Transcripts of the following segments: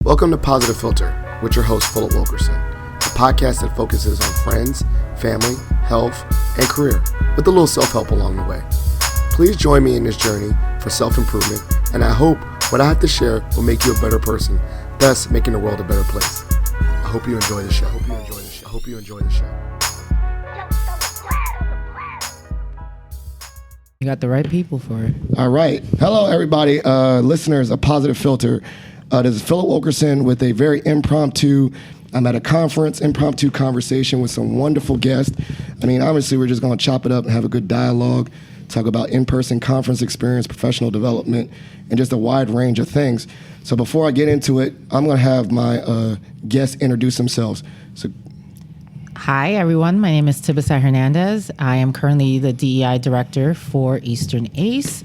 Welcome to Positive Philter with your host, Philip Wilkerson, a podcast that focuses on friends, family, health, and career, with a little self-help along the way. Please join me in this journey for self-improvement, and I hope what I have to share will make you a better person, thus making the world a better place. I hope you enjoy the show. I hope you enjoy the show. You got the right people for it. All right. Hello, everybody, listeners of Positive Philter. This is Philip Wilkerson with a very impromptu, I'm at a conference, impromptu conversation with some wonderful guests. I mean, obviously, we're just going to chop it up and have a good dialogue, talk about in-person conference experience, professional development, and just a wide range of things. So before I get into it, I'm going to have my guests introduce themselves. So, Hi, everyone. My name is Tibisay Hernandez. I am currently the DEI director for Eastern EACE,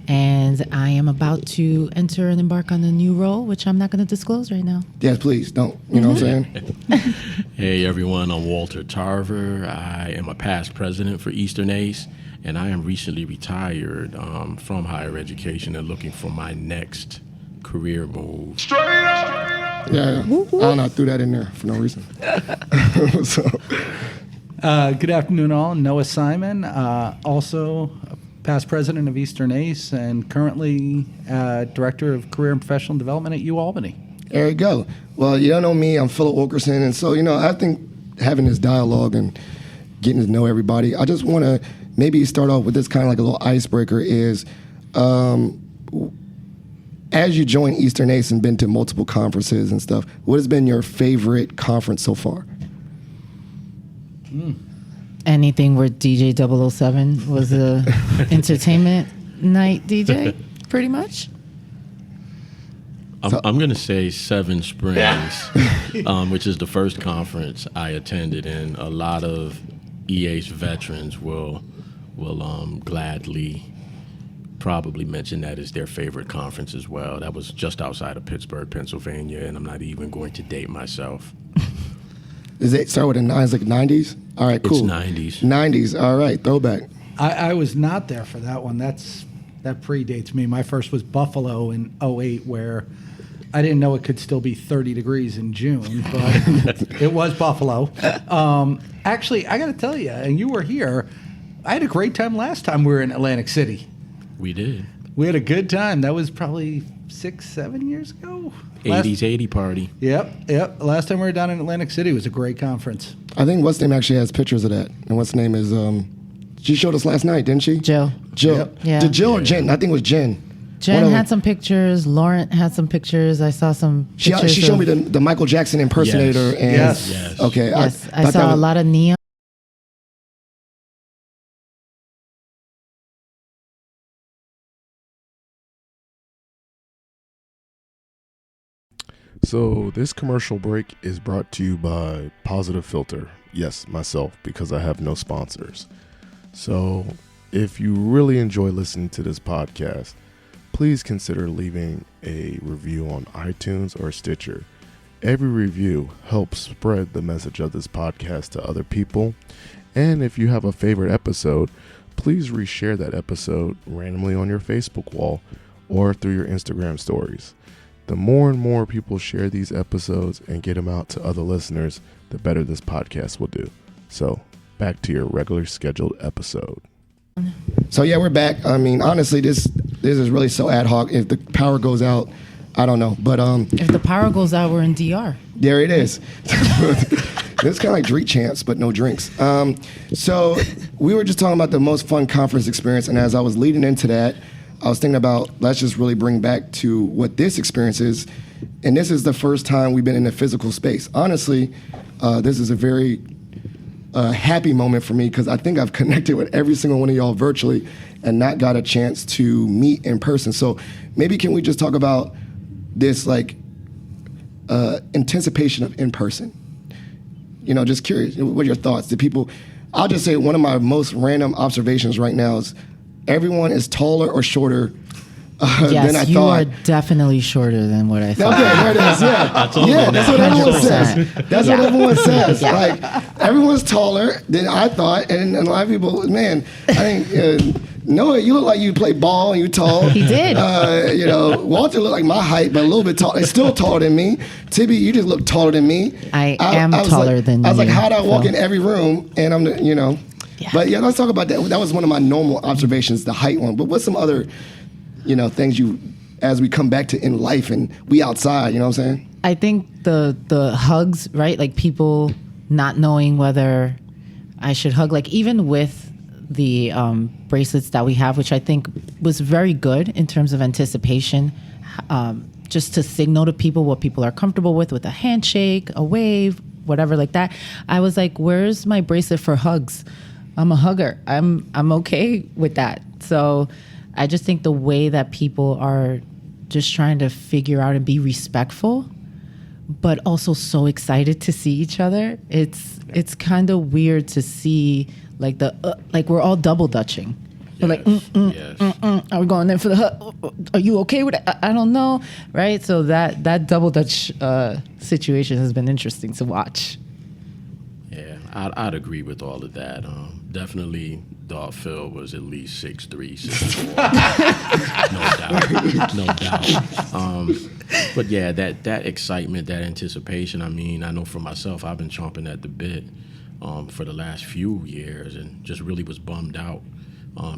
and I am about to enter and embark on a new role, which I'm not going to disclose right now. Yes, please, don't. You know what I'm saying? Hey, everyone. I'm Walter Tarver. I am a past president for Eastern EACE, and I am recently retired from higher education and looking for my next career move. Straight up! Yeah. I don't know, I threw that in there for no reason. Good afternoon, all. Noah Simon, also past president of Eastern EACE and currently director of career and professional development at UAlbany. There you go. Well, you don't know me. I'm Philip Wilkerson. And so, I think having this dialogue and getting to know everybody, I just want to maybe start off with this kind of like a little icebreaker is, as you join Eastern EACE and been to multiple conferences and stuff, what has been your favorite conference so far? Anything where DJ 007 was a entertainment night DJ, pretty much. I'm going to say Seven Springs, which is the first conference I attended, and a lot of EACE veterans will gladly probably mention that as their favorite conference as well. That was just outside of Pittsburgh, Pennsylvania, and I'm not even going to date myself. Does it start with a 9s, like 90s? All right, cool. It's 90s. 90s, all right, throwback. I was not there for that one. That predates me. My first was Buffalo in 08, where I didn't know it could still be 30 degrees in June, but it was Buffalo. Actually, I got to tell you, and you were here, I had a great time last time we were in Atlantic City. We did. We had a good time. That was probably 6-7 years ago. 80s 80 party. Yep. Last time we were down in Atlantic City, it was a great conference. I think what's name actually has pictures of that. And what's name is, she showed us last night, didn't she? Jill. Yep. Yeah. Did Jill or Jen? I think it was Jen. Jen had some pictures. Lauren had some pictures. I saw some pictures. She showed me the Michael Jackson impersonator. Yes. And Yes. Okay. Yes, I saw a lot of neon. So this commercial break is brought to you by Positive Philter. Yes, myself, because I have no sponsors. So if you really enjoy listening to this podcast, please consider leaving a review on iTunes or Stitcher. Every review helps spread the message of this podcast to other people. And if you have a favorite episode, please reshare that episode randomly on your Facebook wall or through your Instagram stories. The more and more people share these episodes and get them out to other listeners, the better this podcast will do. So, back to your regular scheduled episode. So yeah, we're back. I mean, honestly, this is really so ad hoc. If the power goes out, I don't know. But If the power goes out, we're in DR. there it is. It's kind of like drink champs, but no drinks. So we were just talking about the most fun conference experience, and as I was leading into that, I was thinking about, let's just really bring back to what this experience is. And this is the first time we've been in a physical space. Honestly, this is a very happy moment for me because I think I've connected with every single one of y'all virtually and not got a chance to meet in person. So maybe can we just talk about this like anticipation of in person? Just curious, what are your thoughts? I'll just say one of my most random observations right now is everyone is taller or shorter than I thought. You are definitely shorter than what I thought. Okay, there it is. Yeah, that's what everyone says. That's what everyone says. Like everyone's taller than I thought, and a lot of people, man, I think No, you look like you play ball and you tall. He did. Walter looked like my height, but a little bit tall. He's still taller than me. Tibby, you just look taller than me. I am taller than you. I was like, how do I walk Phil? in every room? And I'm, Yeah. But yeah, let's talk about that. That was one of my normal observations, the height one. But what's some other, things as we come back to in life and we outside, you know what I'm saying? I think the hugs, right? Like people not knowing whether I should hug, like even with the bracelets that we have, which I think was very good in terms of anticipation, just to signal to people what people are comfortable with a handshake, a wave, whatever like that. I was like, where's my bracelet for hugs? I'm a hugger. I'm okay with that. So I just think the way that people are just trying to figure out and be respectful, but also so excited to see each other. It's kind of weird to see like like we're all double dutching. We're like, are we going in for the hug? Are you okay with it? I don't know, right? So that double dutch situation has been interesting to watch. Yeah, I'd agree with all of that. Definitely thought Phil was at least 6'3", 6'4". No doubt. But yeah, that excitement, that anticipation, I mean, I know for myself, I've been chomping at the bit for the last few years and just really was bummed out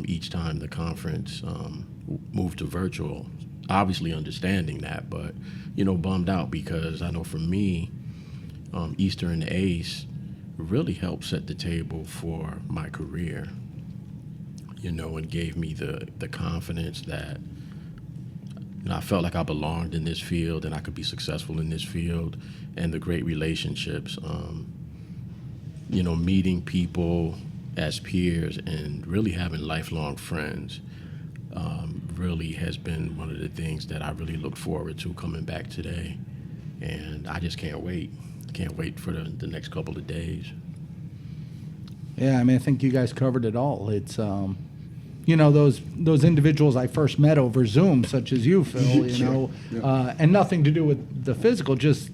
each time the conference moved to virtual. Obviously understanding that, but, bummed out because I know for me, Easter and ACE really helped set the table for my career, and gave me the confidence that I felt like I belonged in this field and I could be successful in this field, and the great relationships, meeting people as peers and really having lifelong friends really has been one of the things that I really look forward to coming back today. And I just can't wait. Can't wait for the next couple of days. Yeah, I mean, I think you guys covered it all. It's, those individuals I first met over Zoom, such as you, Phil, and nothing to do with the physical, just,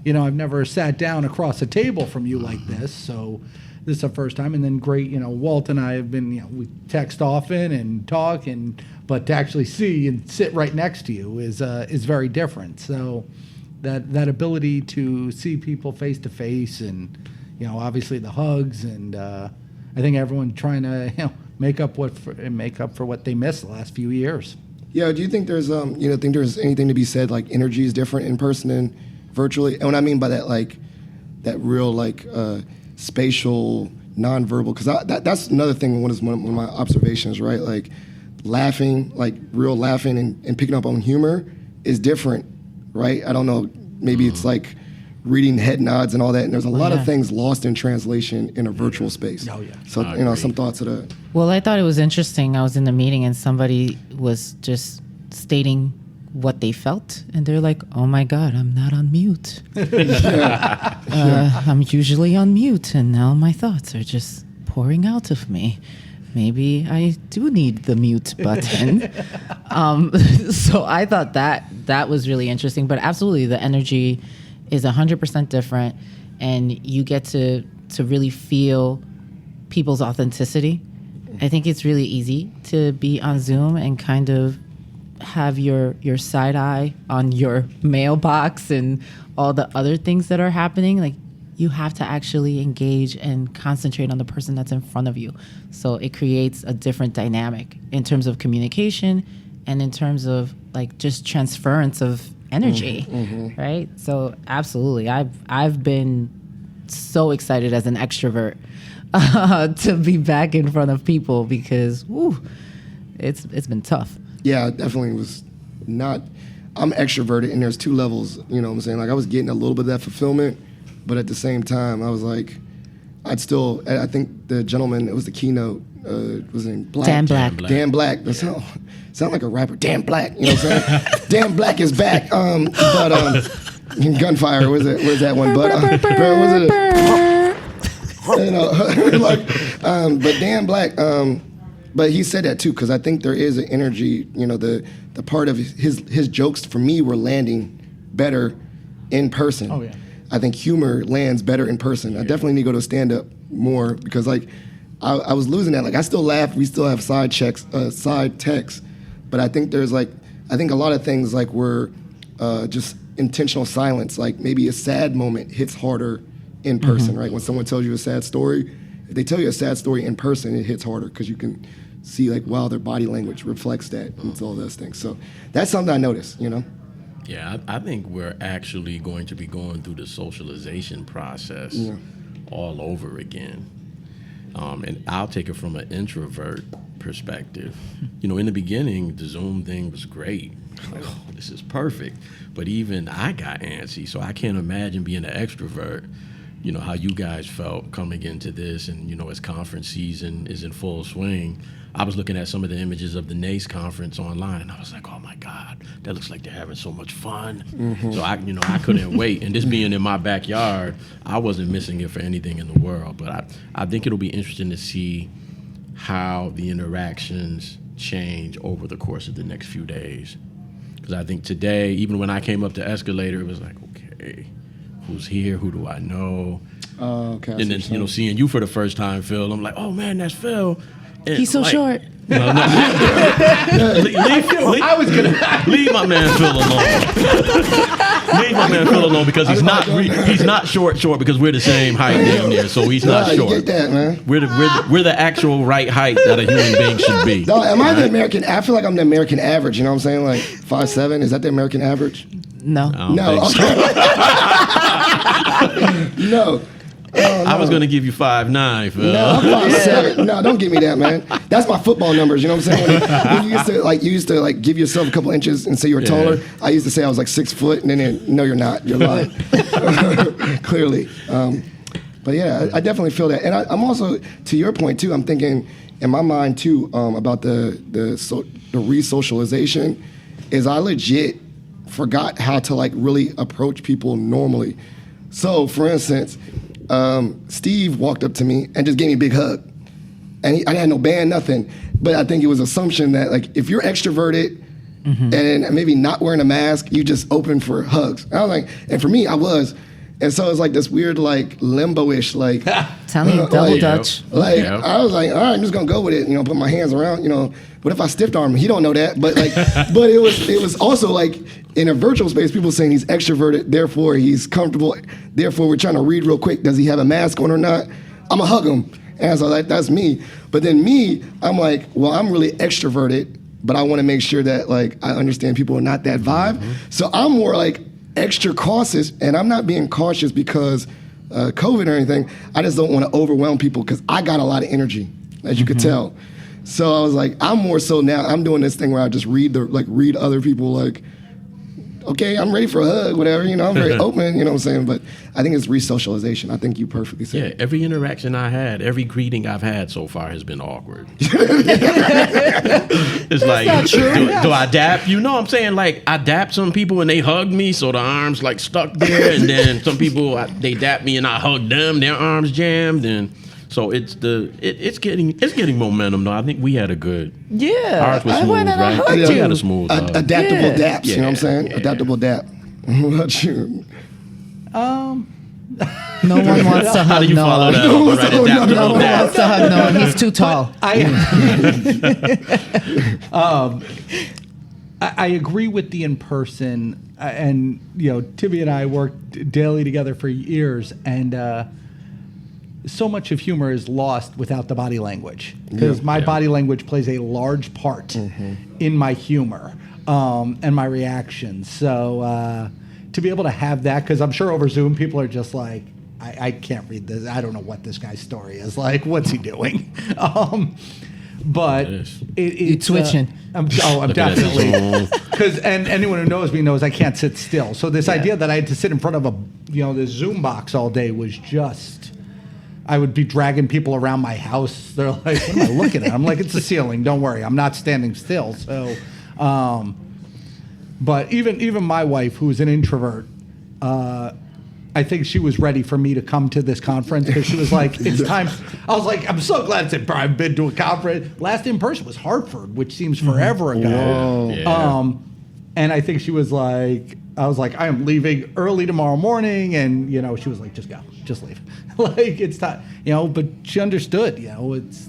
I've never sat down across a table from you like this, so this is the first time. And then great, Walt and I have been, we text often and talk, but to actually see and sit right next to you is very different. So that ability to see people face to face, and obviously the hugs, and I think everyone trying to make up for what they missed the last few years. Yeah, do you think there's there's anything to be said, like energy is different in person and virtually? And what I mean by that, like that real spatial nonverbal, because that's another thing. One of my observations, right? Like laughing, like real laughing and picking up on humor is different, right? I don't know. Maybe it's like reading head nods and all that, and there's a lot of things lost in translation in a virtual space. Oh, yeah. So, some thoughts of that. Well, I thought it was interesting. I was in the meeting and somebody was just stating what they felt, and they're like, "Oh my God, I'm not on mute. I'm usually on mute, and now my thoughts are just pouring out of me. Maybe I do need the mute button." So I thought that was really interesting. But absolutely, the energy is 100% different, and you get to really feel people's authenticity. I think it's really easy to be on Zoom and kind of have your side eye on your mailbox and all the other things that are happening. Like, you have to actually engage and concentrate on the person that's in front of you. So it creates a different dynamic in terms of communication and in terms of like just transference of energy, right? So absolutely, I've been so excited as an extrovert to be back in front of people because it's been tough. Yeah, it definitely was not. I'm extroverted, and there's two levels. You know what I'm saying? Like I was getting a little bit of that fulfillment, but at the same time, I was like, I think the gentleman, it was the keynote, was in Black. Dan Black. Dan Black. That sound like a rapper. Dan Black. You know what I'm saying? Dan Black is back. But Gunfire. Where's that one? But was it? But Dan Black. But he said that too, because I think there is an energy. The part of his jokes for me were landing better in person. Oh yeah. I think humor lands better in person. I definitely need to go to stand-up more because, like, I was losing that. Like I still laugh. We still have side texts, but I think there's like I think a lot of things like were just intentional silence. Like maybe a sad moment hits harder in person, right? When someone tells you a sad story, if they tell you a sad story in person, it hits harder because you can see like wow, their body language reflects that and all those things. So that's something I noticed, you know. Yeah, I think we're actually going to be going through the socialization process all over again. And I'll take it from an introvert perspective. You know, in the beginning, the Zoom thing was great. Like, oh, this is perfect. But even I got antsy, so I can't imagine being an extrovert. You know, how you guys felt coming into this, and, you know, as conference season is in full swing, I was looking at some of the images of the NACE conference online, and I was like, oh my God, that looks like they're having so much fun. So I couldn't wait. And this being in my backyard, I wasn't missing it for anything in the world. But I think it'll be interesting to see how the interactions change over the course of the next few days. Because I think today, even when I came up the escalator, it was like, okay, who's here? Who do I know? Okay. And then, you know, seeing you for the first time, Phil, I'm like, oh man, that's Phil. And He's so short. No. Leave my man Phil alone. Leave my man Phil alone because he's not short because we're the same height damn near, so he's not short. You get that, man. We're the actual right height that a human being should be. No, am I the American? I feel like I'm the American average. You know what I'm saying? Like 5'7". Is that the American average? No. No. Okay. No. Oh, no. I was going to give you 5'9", Phil. No, I'm 5'7". No, don't give me that, man. That's my football numbers. You know what I'm saying? When you used to give yourself a couple inches and say you were taller. I used to say I was like 6 foot, and then no, you're not. You're lying. Clearly. But yeah, I definitely feel that, and I'm also, to your point too. I'm thinking in my mind too about the re-socialization. Is I legit forgot how to like really approach people normally. So, for instance. Steve walked up to me and just gave me a big hug. And I had no band, nothing. But I think it was assumption that like if you're extroverted and maybe not wearing a mask, you just open for hugs. And I was like, and for me, I was. And so it's like this weird like limbo-ish like Tell me double Dutch. Like I was like, all right, I'm just gonna go with it, you know, put my hands around, you know. What if I stiff arm him? He don't know that. But like but it was also like in a virtual space, people saying he's extroverted, therefore he's comfortable, therefore we're trying to read real quick, does he have a mask on or not? I'm gonna hug him. And so like that's me. But then me, I'm like, well, I'm really extroverted, but I want to make sure that like I understand people are not that vibe. So I'm more like extra cautious, and I'm not being cautious because COVID or anything. I just don't want to overwhelm people because I got a lot of energy, as you could tell. So I was like, I'm more so now. I'm doing this thing where I just read other people like, okay, I'm ready for a hug, whatever. You know, I'm very open. You know what I'm saying? But I think it's re-socialization. I think you perfectly said. Yeah, every interaction I had, every greeting I've had so far has been awkward. It's like, do I dap? You know what I'm saying? Like, I dap some people and they hug me, so the arms like stuck there. And then some people, they dap me and I hug them, their arms jammed. And so it's getting momentum, though. I think we had a good. Yeah. Ours was I smooth, went and I right? hugged We you. had a smooth. Adaptable daps, you know what I'm saying? Yeah. Adaptable dap. What about you? No one wants to How do hug you follow Noah. that up? All right, No adaptable one dap. wants to hug Noah. He's too tall. I agree with the in-person, and you know, Tibby and I worked daily together for years, and so much of humor is lost without the body language, because my body language plays a large part in my humor and my reactions. So to be able to have that, because I'm sure over Zoom people are just like, I can't read this. I don't know what this guy's story is. Like, what's he doing? But it's twitching. I'm definitely, because and anyone who knows me knows I can't sit still. So this idea that I had to sit in front of this Zoom box all day was just, I would be dragging people around my house. They're like, what am I looking at? I'm like, it's the ceiling. Don't worry, I'm not standing still. So, but even my wife, who's an introvert, I think she was ready for me to come to this conference because she was like, it's time. I was like, I'm so glad I've been to a conference. Last in person was Hartford, which seems forever ago. Yeah. And I think she was like, I was like, I am leaving early tomorrow morning. And, she was like, just go, just leave. Like, it's not, but she understood,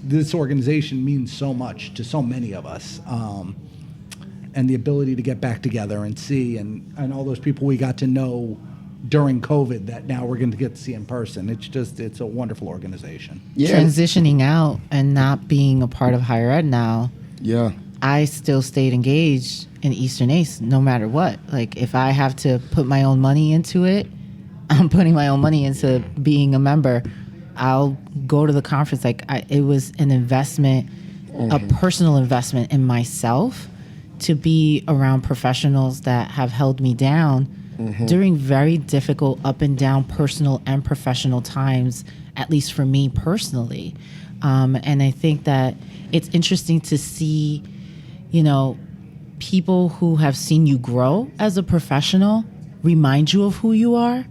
this organization means so much to so many of us. And the ability to get back together and see, and all those people we got to know during COVID that now we're going to get to see in person. It's a wonderful organization. Yeah. Transitioning out and not being a part of higher ed now. Yeah. I still stayed engaged in Eastern ACE no matter what. Like, if I have to put my own money into it, I'm putting my own money into being a member. I'll go to the conference. It was an investment, a personal investment in myself to be around professionals that have held me down during very difficult up and down personal and professional times, at least for me personally. And I think that it's interesting to see, people who have seen you grow as a professional remind you of who you are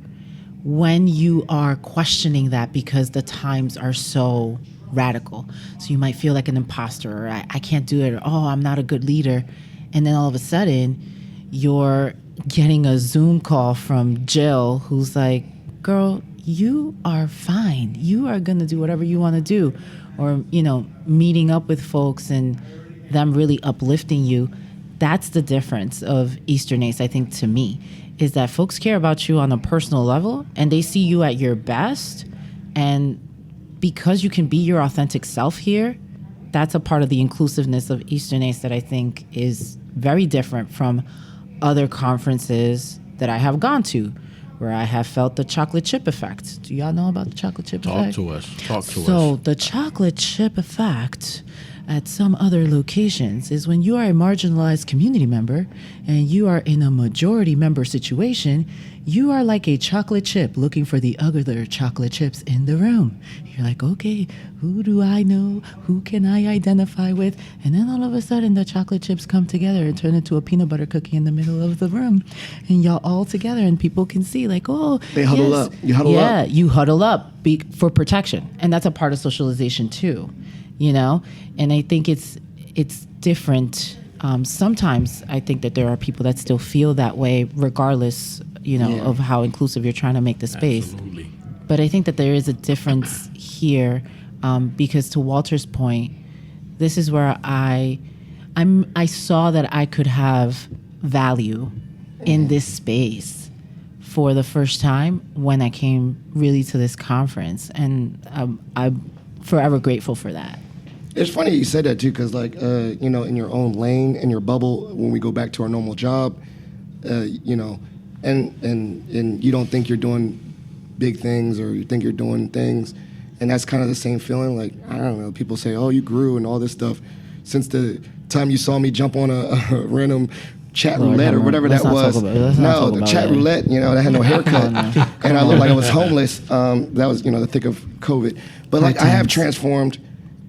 when you are questioning that because the times are so radical. So you might feel like an imposter, or I can't do it, or I'm not a good leader. And then all of a sudden, you're getting a Zoom call from Jill, who's like, girl, you are fine. You are going to do whatever you want to do. Or, meeting up with folks and them really uplifting you. That's the difference of Eastern ACE, I think, to me, is that folks care about you on a personal level and they see you at your best. And because you can be your authentic self here, that's a part of the inclusiveness of Eastern ACE that I think is very different from other conferences that I have gone to, where I have felt the chocolate chip effect. Do y'all know about the chocolate chip effect? Talk to us. So the chocolate chip effect at some other locations is when you are a marginalized community member and you are in a majority member situation, you are like a chocolate chip looking for the other chocolate chips in the room. You're like, okay, who do I know? Who can I identify with? And then all of a sudden the chocolate chips come together and turn into a peanut butter cookie in the middle of the room. And y'all all together and people can see like, oh, They huddle yes. up. You huddle up. Yeah, you huddle up for protection. And that's a part of socialization too, And I think it's different. Sometimes I think that there are people that still feel that way regardless, of how inclusive you're trying to make the space. Absolutely. But I think that there is a difference here because to Walter's point, this is where I saw that I could have value in this space for the first time when I came really to this conference. And I'm forever grateful for that. It's funny you said that too, because in your own lane, in your bubble, when we go back to our normal job, and you don't think you're doing big things or you think you're doing things, and that's kind of the same feeling. Like, I don't know, people say, oh, you grew and all this stuff since the time you saw me jump on a random chat roulette or whatever that was. No, the chat roulette, that had no haircut. And I looked like I was homeless. That was, the thick of COVID. But like, I have transformed.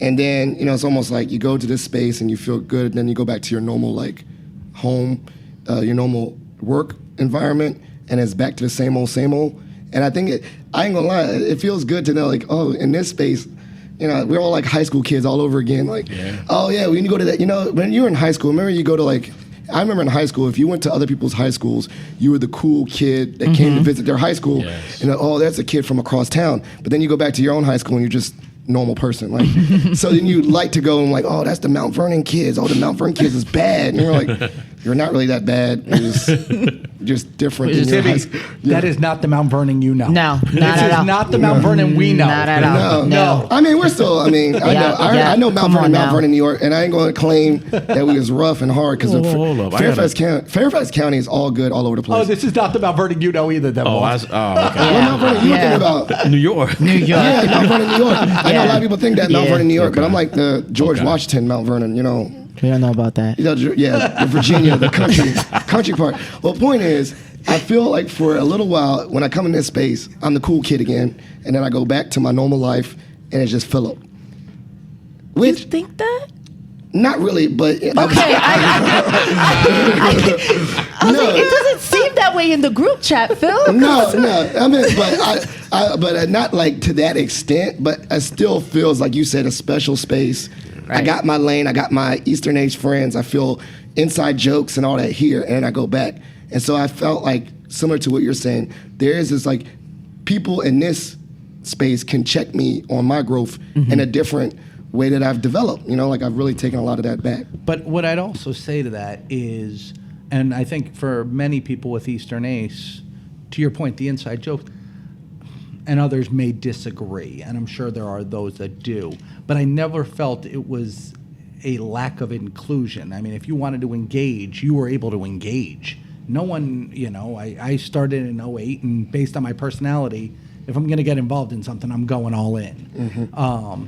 And then, it's almost like you go to this space and you feel good, and then you go back to your normal, like, home, your normal work environment, and it's back to the same old. And I think I ain't gonna lie, it feels good to know, like, oh, in this space, we're all like high school kids all over again. Like, oh, yeah, we need to go to that. When you were in high school, remember you go to, like, I remember in high school, if you went to other people's high schools, you were the cool kid that came to visit their high school. Yes. And, oh, that's a kid from across town. But then you go back to your own high school and you're just normal person, like. So then you like to go and like, oh, that's the Mount Vernon kids. Oh, the Mount Vernon kids is bad. And you're like, you're not really that bad. It's just different than your high school. That is not the Mount Vernon you know. No, not this at all. is not the Mount Vernon we know. Not at all. No. I mean, we're still. I mean, I know Mount Vernon, New York, and I ain't going to claim that we was rough and hard because Hold up. Fairfax County is all good all over the place. Oh, this is not the Mount Vernon you know either. Okay. What Mount Vernon you thinking about? New York. Yeah, Mount Vernon, New York. I know a lot of people think that Mount Vernon, New York, but I'm like the George Washington Mount Vernon, We don't know about that. the Virginia, the country part. Well, the point is, I feel like for a little while, when I come in this space, I'm the cool kid again, and then I go back to my normal life, and it's just Philip. You think that? Not really, but Okay, I was like, it doesn't seem that way in the group chat, Phil. No. I mean, but not like to that extent. But it still feels like you said a special space. Right. I got my lane. I got my Eastern ACE friends. I feel inside jokes and all that here, and I go back. And so I felt like, similar to what you're saying, there is this like, people in this space can check me on my growth in a different way that I've developed. You know, like I've really taken a lot of that back. But what I'd also say to that is, and I think for many people with Eastern ACE, to your point, the inside joke, and others may disagree, and I'm sure there are those that do, but I never felt it was a lack of inclusion. I mean, if you wanted to engage, you were able to engage. No one, you know, I started in 08, and based on my personality, if I'm going to get involved in something, I'm going all in.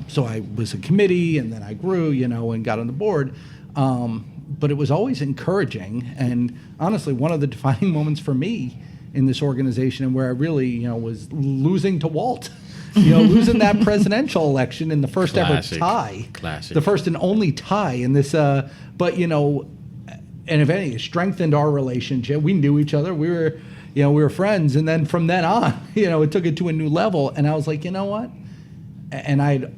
So I was a committee, and then I grew, you know, and got on the board. But it was always encouraging, and honestly, one of the defining moments for me in this organization, and where I really, you know, was losing to Walt. You know, losing that presidential election in the first Classic. ever tie. Classic. The first and only tie in this, but, you know, and if any, it strengthened our relationship. We knew each other. We were friends. And then from then on, you know, it took it to a new level. And I was like, you know what? And I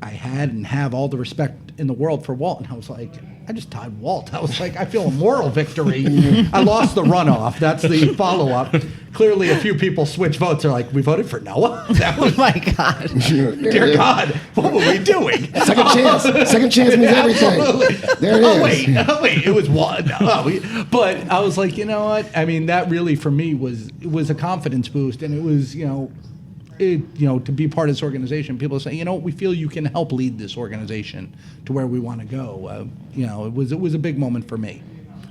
had and have all the respect in the world for Walt. And I was like, I just tied Walt. I was like, I feel a moral victory. I lost the runoff. That's the follow-up. Clearly, a few people switch votes. They're like, we voted for Noah? That was, Oh my God. dear God, what were we doing? Second chance. Second chance means everything. There it is. Oh, wait, it was one. But I was like, you know what? I mean, that really, for me, was a confidence boost. And it was, you know, to be part of this organization, people say, you know, we feel you can help lead this organization to where we want to go. You know, it was a big moment for me.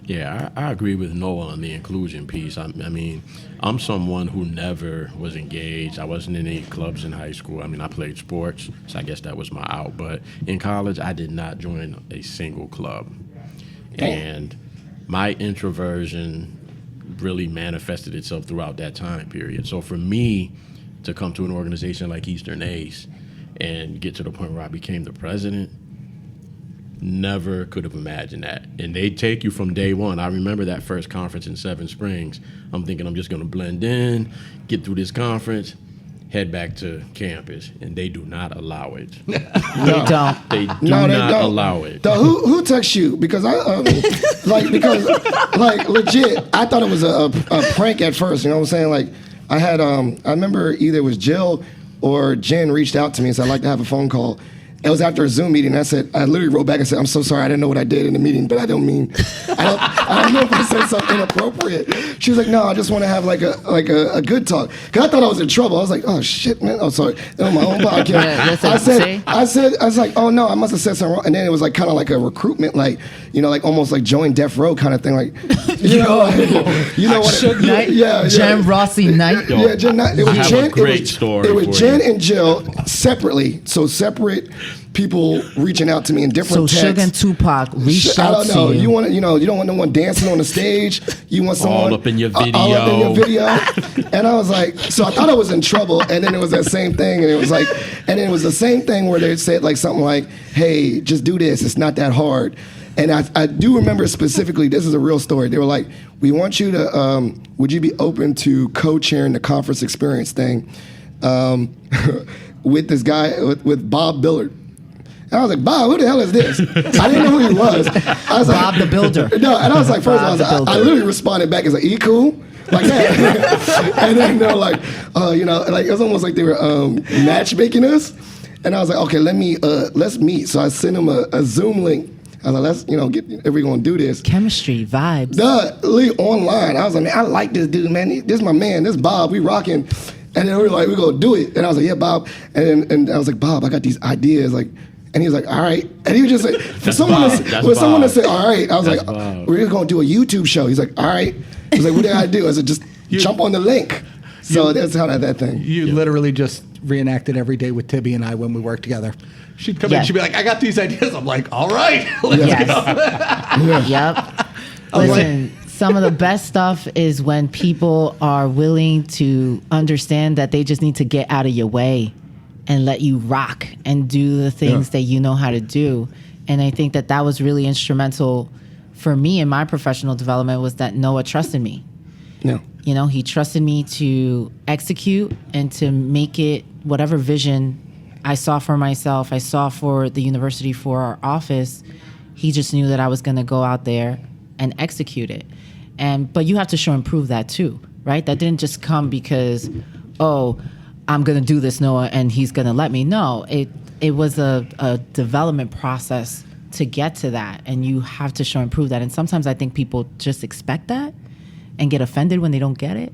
Yeah, I agree with Noah on the inclusion piece. I mean, I'm someone who never was engaged. I wasn't in any clubs in high school. I mean, I played sports, so I guess that was my out. But in college, I did not join a single club. And my introversion really manifested itself throughout that time period. So for me to come to an organization like Eastern ACE and get to the point where I became the president, never could have imagined that. And they take you from day one. I remember that first conference in Seven Springs. I'm thinking I'm just going to blend in, get through this conference, head back to campus, and they do not allow it. They don't. They do not allow it. Who texts you? Because legit, I thought it was a prank at first. You know what I'm saying? Like, I had I remember either it was Jill or Jen reached out to me and said, I'd like to have a phone call. It was after a Zoom meeting. I literally wrote back and said, I'm so sorry, I didn't know what I did in the meeting, but I don't know if I said something inappropriate. She was like, no, I just want to have like a good talk. Cause I thought I was in trouble. I was like, oh shit, man. Oh, sorry. On my own podcast. Yeah, listen, I was like, oh no, I must have said something wrong. And then it was like kind of like a recruitment, like, you know, like almost like join Death Row kind of thing. Like, you know what? Suge Knight, yeah. Jen Rossi Knight. Yeah, Jen Knight. It was I have Jen. a great story It was for Jen you. and Jill separately. So separate people reaching out to me in different So texts. Suge and Tupac reached I out don't know. to you. You want to, you don't want no one dancing on the stage. You want someone All up in your video. All up in your video. And I was like, so I thought I was in trouble. And then it was that same thing. And it was like, and it was the same thing where they said like something like, hey, just do this. It's not that hard. And I do remember specifically, this is a real story. They were like, we want you to, would you be open to co-chairing the conference experience thing with this guy, with Bob Billard? And I was like, Bob, who the hell is this? I didn't know who he was. I was Bob the Builder. No, and I was like, first of Bob all, the I Builder. literally responded back as like, "E cool?" Like that. And then they're like, you know, like it was almost like they were matchmaking us. And I was like, okay, let's meet. So I sent him a Zoom link. I was like, let's, you know, if we're gonna do this. Chemistry, vibes. Online. I was like, man, I like this dude, man. This is my man. This is Bob. We rocking. And then we were like, we're gonna do it. And I was like, yeah, Bob. And I was like, Bob, I got these ideas. Like, and he was like, all right. And he was just like, for someone to say, all right, I was That's like, Bob. we're just gonna do a YouTube show. He's like, all right. He was like, what do I do? I said, just jump on the link. So that's how that thing. You literally just reenacted every day with Tibby and I when we worked together. She'd come Yeah. in, she'd be like, I got these ideas. I'm like, all right, let's Yes. go. Yep. Listen, some of the best stuff is when people are willing to understand that they just need to get out of your way and let you rock and do the things that you know how to do. And I think that was really instrumental for me in my professional development, was that Noah trusted me. Yeah. You know, he trusted me to execute and to make it whatever vision I saw for myself, I saw for the university, for our office. He just knew that I was going to go out there and execute it. But you have to show and prove that too, right? That didn't just come because, oh, I'm going to do this, Noah, and he's going to let me. No, it was a development process to get to that, and you have to show and prove that. And sometimes I think people just expect that and get offended when they don't get it.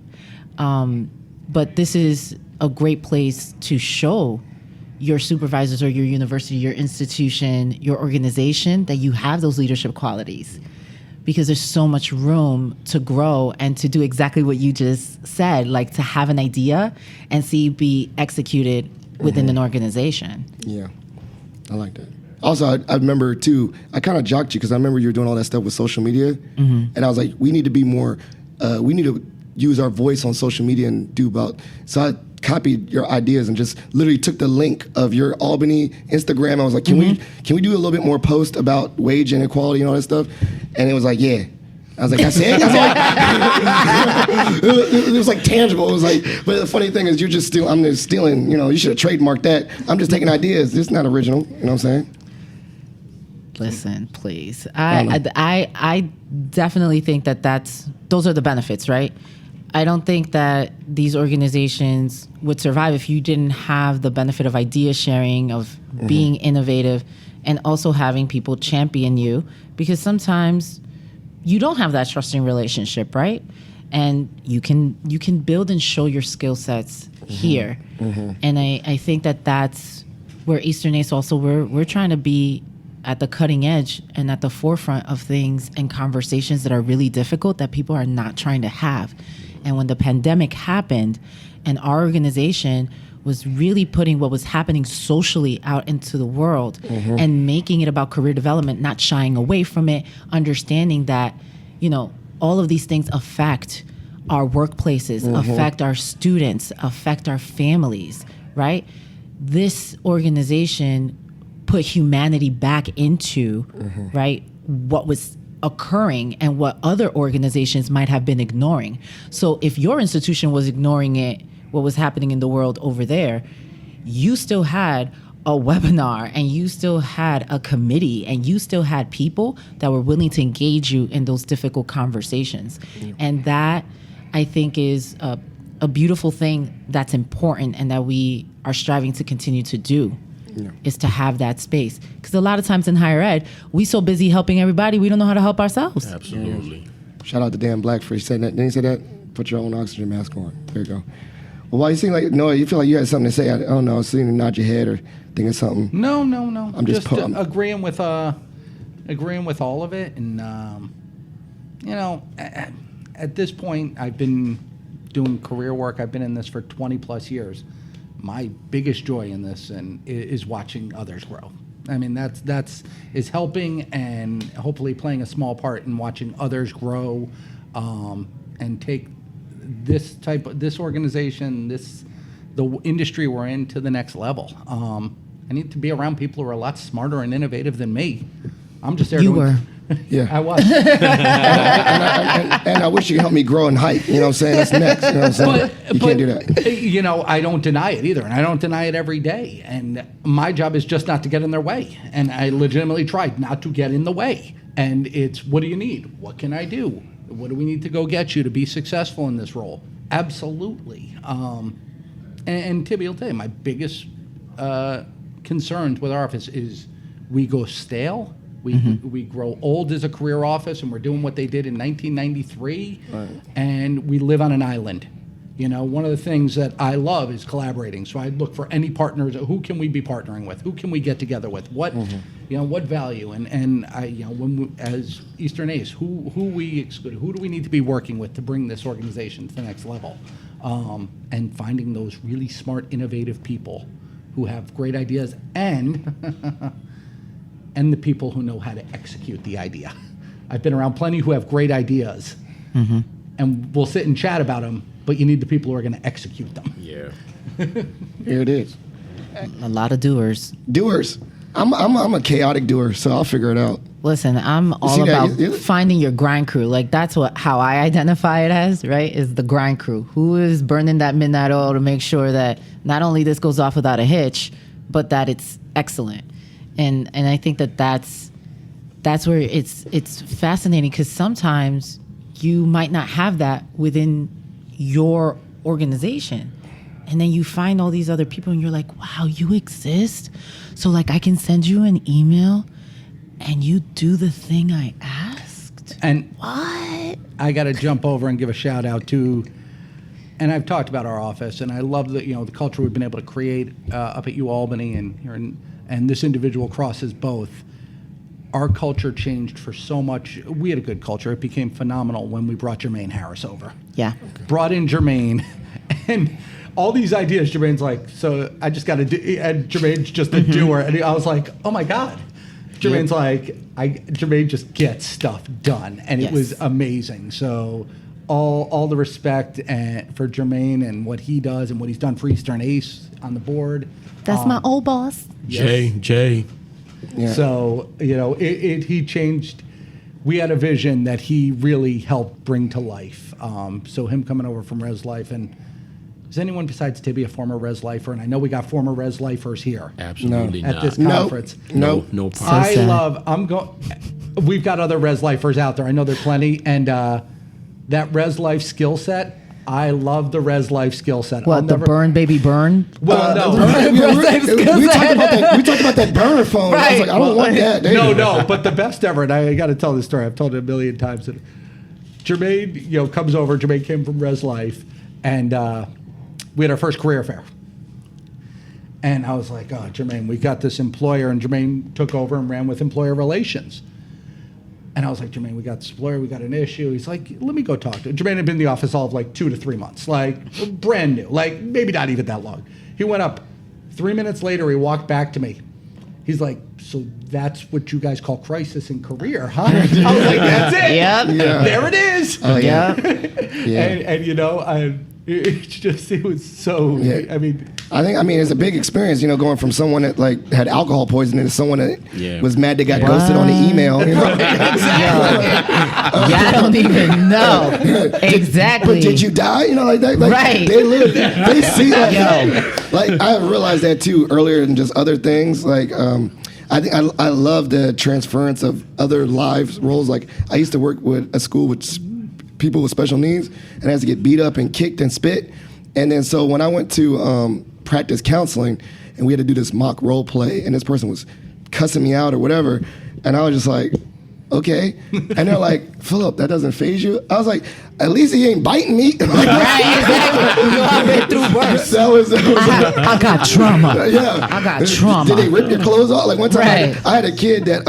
But this is a great place to show your supervisors or your university, your institution, your organization that you have those leadership qualities, because there's so much room to grow and to do exactly what you just said, like to have an idea and see it be executed within an organization. Yeah, I like that. Also, I remember too, I kind of jocked you because I remember you were doing all that stuff with social media. And I was like, we need to be more, we need to use our voice on social media and do about, so I copied your ideas and just literally took the link of your Albany Instagram. I was like, can we do a little bit more post about wage inequality and all that stuff? And it was like, yeah. I was like, that's it? It was like tangible. It was like, but the funny thing is, I'm just stealing, you should have trademarked that. I'm just taking ideas. It's not original. You know what I'm saying? Listen, please. I definitely think those are the benefits, right? I don't think that these organizations would survive if you didn't have the benefit of idea sharing, of being innovative, and also having people champion you, because sometimes you don't have that trusting relationship, right? And you can build and show your skill sets here. And I think that's where Eastern ACE also, we're trying to be at the cutting edge and at the forefront of things and conversations that are really difficult that people are not trying to have. And when the pandemic happened and our organization was really putting what was happening socially out into the world and making it about career development, not shying away from it, understanding that, all of these things affect our workplaces, affect our students, affect our families, right? This organization put humanity back into, right, what was occurring and what other organizations might have been ignoring. So if your institution was ignoring it, what was happening in the world over there, you still had a webinar and you still had a committee and you still had people that were willing to engage you in those difficult conversations. And that, I think, is a beautiful thing that's important and that we are striving to continue to do. Is to have that space. Because a lot of times in higher ed, we so busy helping everybody, we don't know how to help ourselves. Absolutely. Shout out to Dan Black for saying that. Didn't he say that? Put your own oxygen mask on. There you go. Well, why you seem like, Noah, you feel like you had something to say? I don't know. I was seeing you nod your head or thinking something. No. I'm just agreeing with all of it. And, at this point, I've been doing career work. I've been in this for 20 plus years. My biggest joy in this is watching others grow. I mean, that's helping and hopefully playing a small part in watching others grow, and take this organization, the industry we're in, to the next level. I need to be around people who are a lot smarter and innovative than me. I'm just there. You were. Yeah. I was. and I wish you could help me grow in height. You know what I'm saying? That's next. You know what I'm saying? You can't do that. I don't deny it either, and I don't deny it every day. And my job is just not to get in their way. And I legitimately tried not to get in the way. And it's, what do you need? What can I do? What do we need to go get you to be successful in this role? Absolutely. And Tibby will tell you, my biggest concerns with our office is we go stale. We grow old as a career office, and we're doing what they did in 1993, and we live on an island. One of the things that I love is collaborating. So I look for any partners. Who can we be partnering with? Who can we get together with? What, what value? And I, as Eastern ACE, who we exclude? Who do we need to be working with to bring this organization to the next level? And finding those really smart, innovative people who have great ideas and the people who know how to execute the idea. I've been around plenty who have great ideas, and we'll sit and chat about them, but you need the people who are going to execute them. Yeah. Here it is. A lot of doers. I'm a chaotic doer, so I'll figure it out. Listen, I'm all about finding your grind crew. Like, that's how I identify it as, right? Is the grind crew. Who is burning that midnight oil to make sure that not only this goes off without a hitch, but that it's excellent. And I think that's that's where it's fascinating, because sometimes you might not have that within your organization. And then you find all these other people and you're like, wow, you exist? So like I can send you an email and you do the thing I asked? And What? I got to jump over and give a shout out to, and I've talked about our office, and I love the the culture we've been able to create up at UAlbany and here, and this individual crosses both. Our culture changed for so much. We had a good culture. It became phenomenal when we brought Jermaine Harris over. Yeah. Brought in Jermaine, and all these ideas. Jermaine's like, so I just got to do, and Jermaine's just a doer, and I was like, oh my god. Jermaine's like, Jermaine just gets stuff done, and it was amazing. So, all the respect for Jermaine and what he does and what he's done for Eastern ACE on the board. That's my old boss. Jay. Yeah. So he changed. We had a vision that he really helped bring to life. So him coming over from Res Life, and is anyone besides Tibby a former Res Lifer? And I know we got former Res Lifers here. Absolutely At not. this conference. No problem. We've got other Res Lifers out there. I know there are plenty. And that Res Life skill set, I love the Res Life skill set. What, the burn, baby, burn? Well, no. we talked about that burner phone. I was like, I don't want that. No, but the best ever, and I got to tell this story. I've told it a million times. That Jermaine, comes over. Jermaine came from Res Life, and we had our first career fair. And I was like, oh, Jermaine, we got this employer. And Jermaine took over and ran with employer relations. And I was like, Jermaine, we got this employer, we got an issue. He's like, let me go talk to him. Jermaine had been in the office all of like 2 to 3 months, like brand new, like maybe not even that long. He went up. 3 minutes later, he walked back to me. He's like, so that's what you guys call crisis in career, huh? I was like, that's it. Yep. Yeah. There it is. Oh, yeah. And it was so, Yeah. I mean, it's a big experience, going from someone that like had alcohol poisoning to someone that was mad they got What? ghosted on the email. I don't even know. Exactly. But did you die? Like that. Like, Right. They live. They see like I realized that too earlier than just other things. Like I think I love the transference of other lives roles. Like I used to work with a school with people with special needs, and I had to get beat up and kicked and spit. And then so when I went to practice counseling, and we had to do this mock role play, and this person was cussing me out or whatever, and I was just like, okay. And they're like, Philip, that doesn't faze you? I was like, at least he ain't biting me. Right, exactly. I've been through worse. I got trauma. Yeah. I got trauma. Did they rip your clothes off? Like one time Right. I had a kid that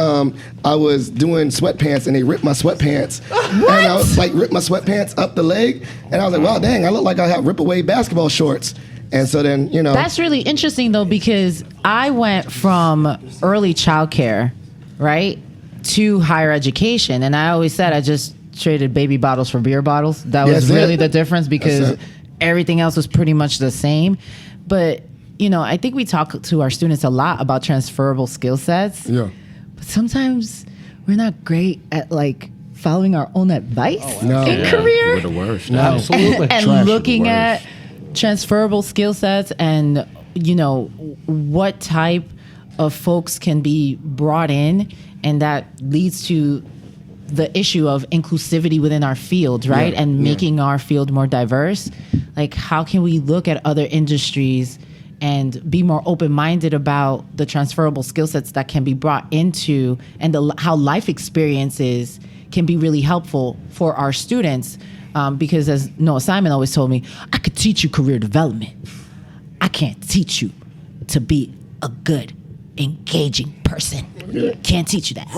I was doing sweatpants, and they ripped my sweatpants. What? And I was like, ripped my sweatpants up the leg. And I was like, wow, dang, I look like I have rip away basketball shorts. And so then, That's really interesting, though, because I went from early childcare, right, to higher education. And I always said I just traded baby bottles for beer bottles. That was That's really it. the difference, because That's it. everything else was pretty much the same. But, I think we talk to our students a lot about transferable skill sets. Yeah. But sometimes we're not great at, like, following our own advice No. in Yeah, career. we're the worst. No. Absolutely. And Trash are the looking worst. at transferable skill sets and what type of folks can be brought in, and that leads to the issue of inclusivity within our field, right? Yeah, And yeah. making our field more diverse. Like, how can we look at other industries and be more open-minded about the transferable skill sets that can be brought into, and how life experiences can be really helpful for our students. Because as Noah Simon always told me, I could teach you career development. I can't teach you to be a good, engaging person. Can't teach you that.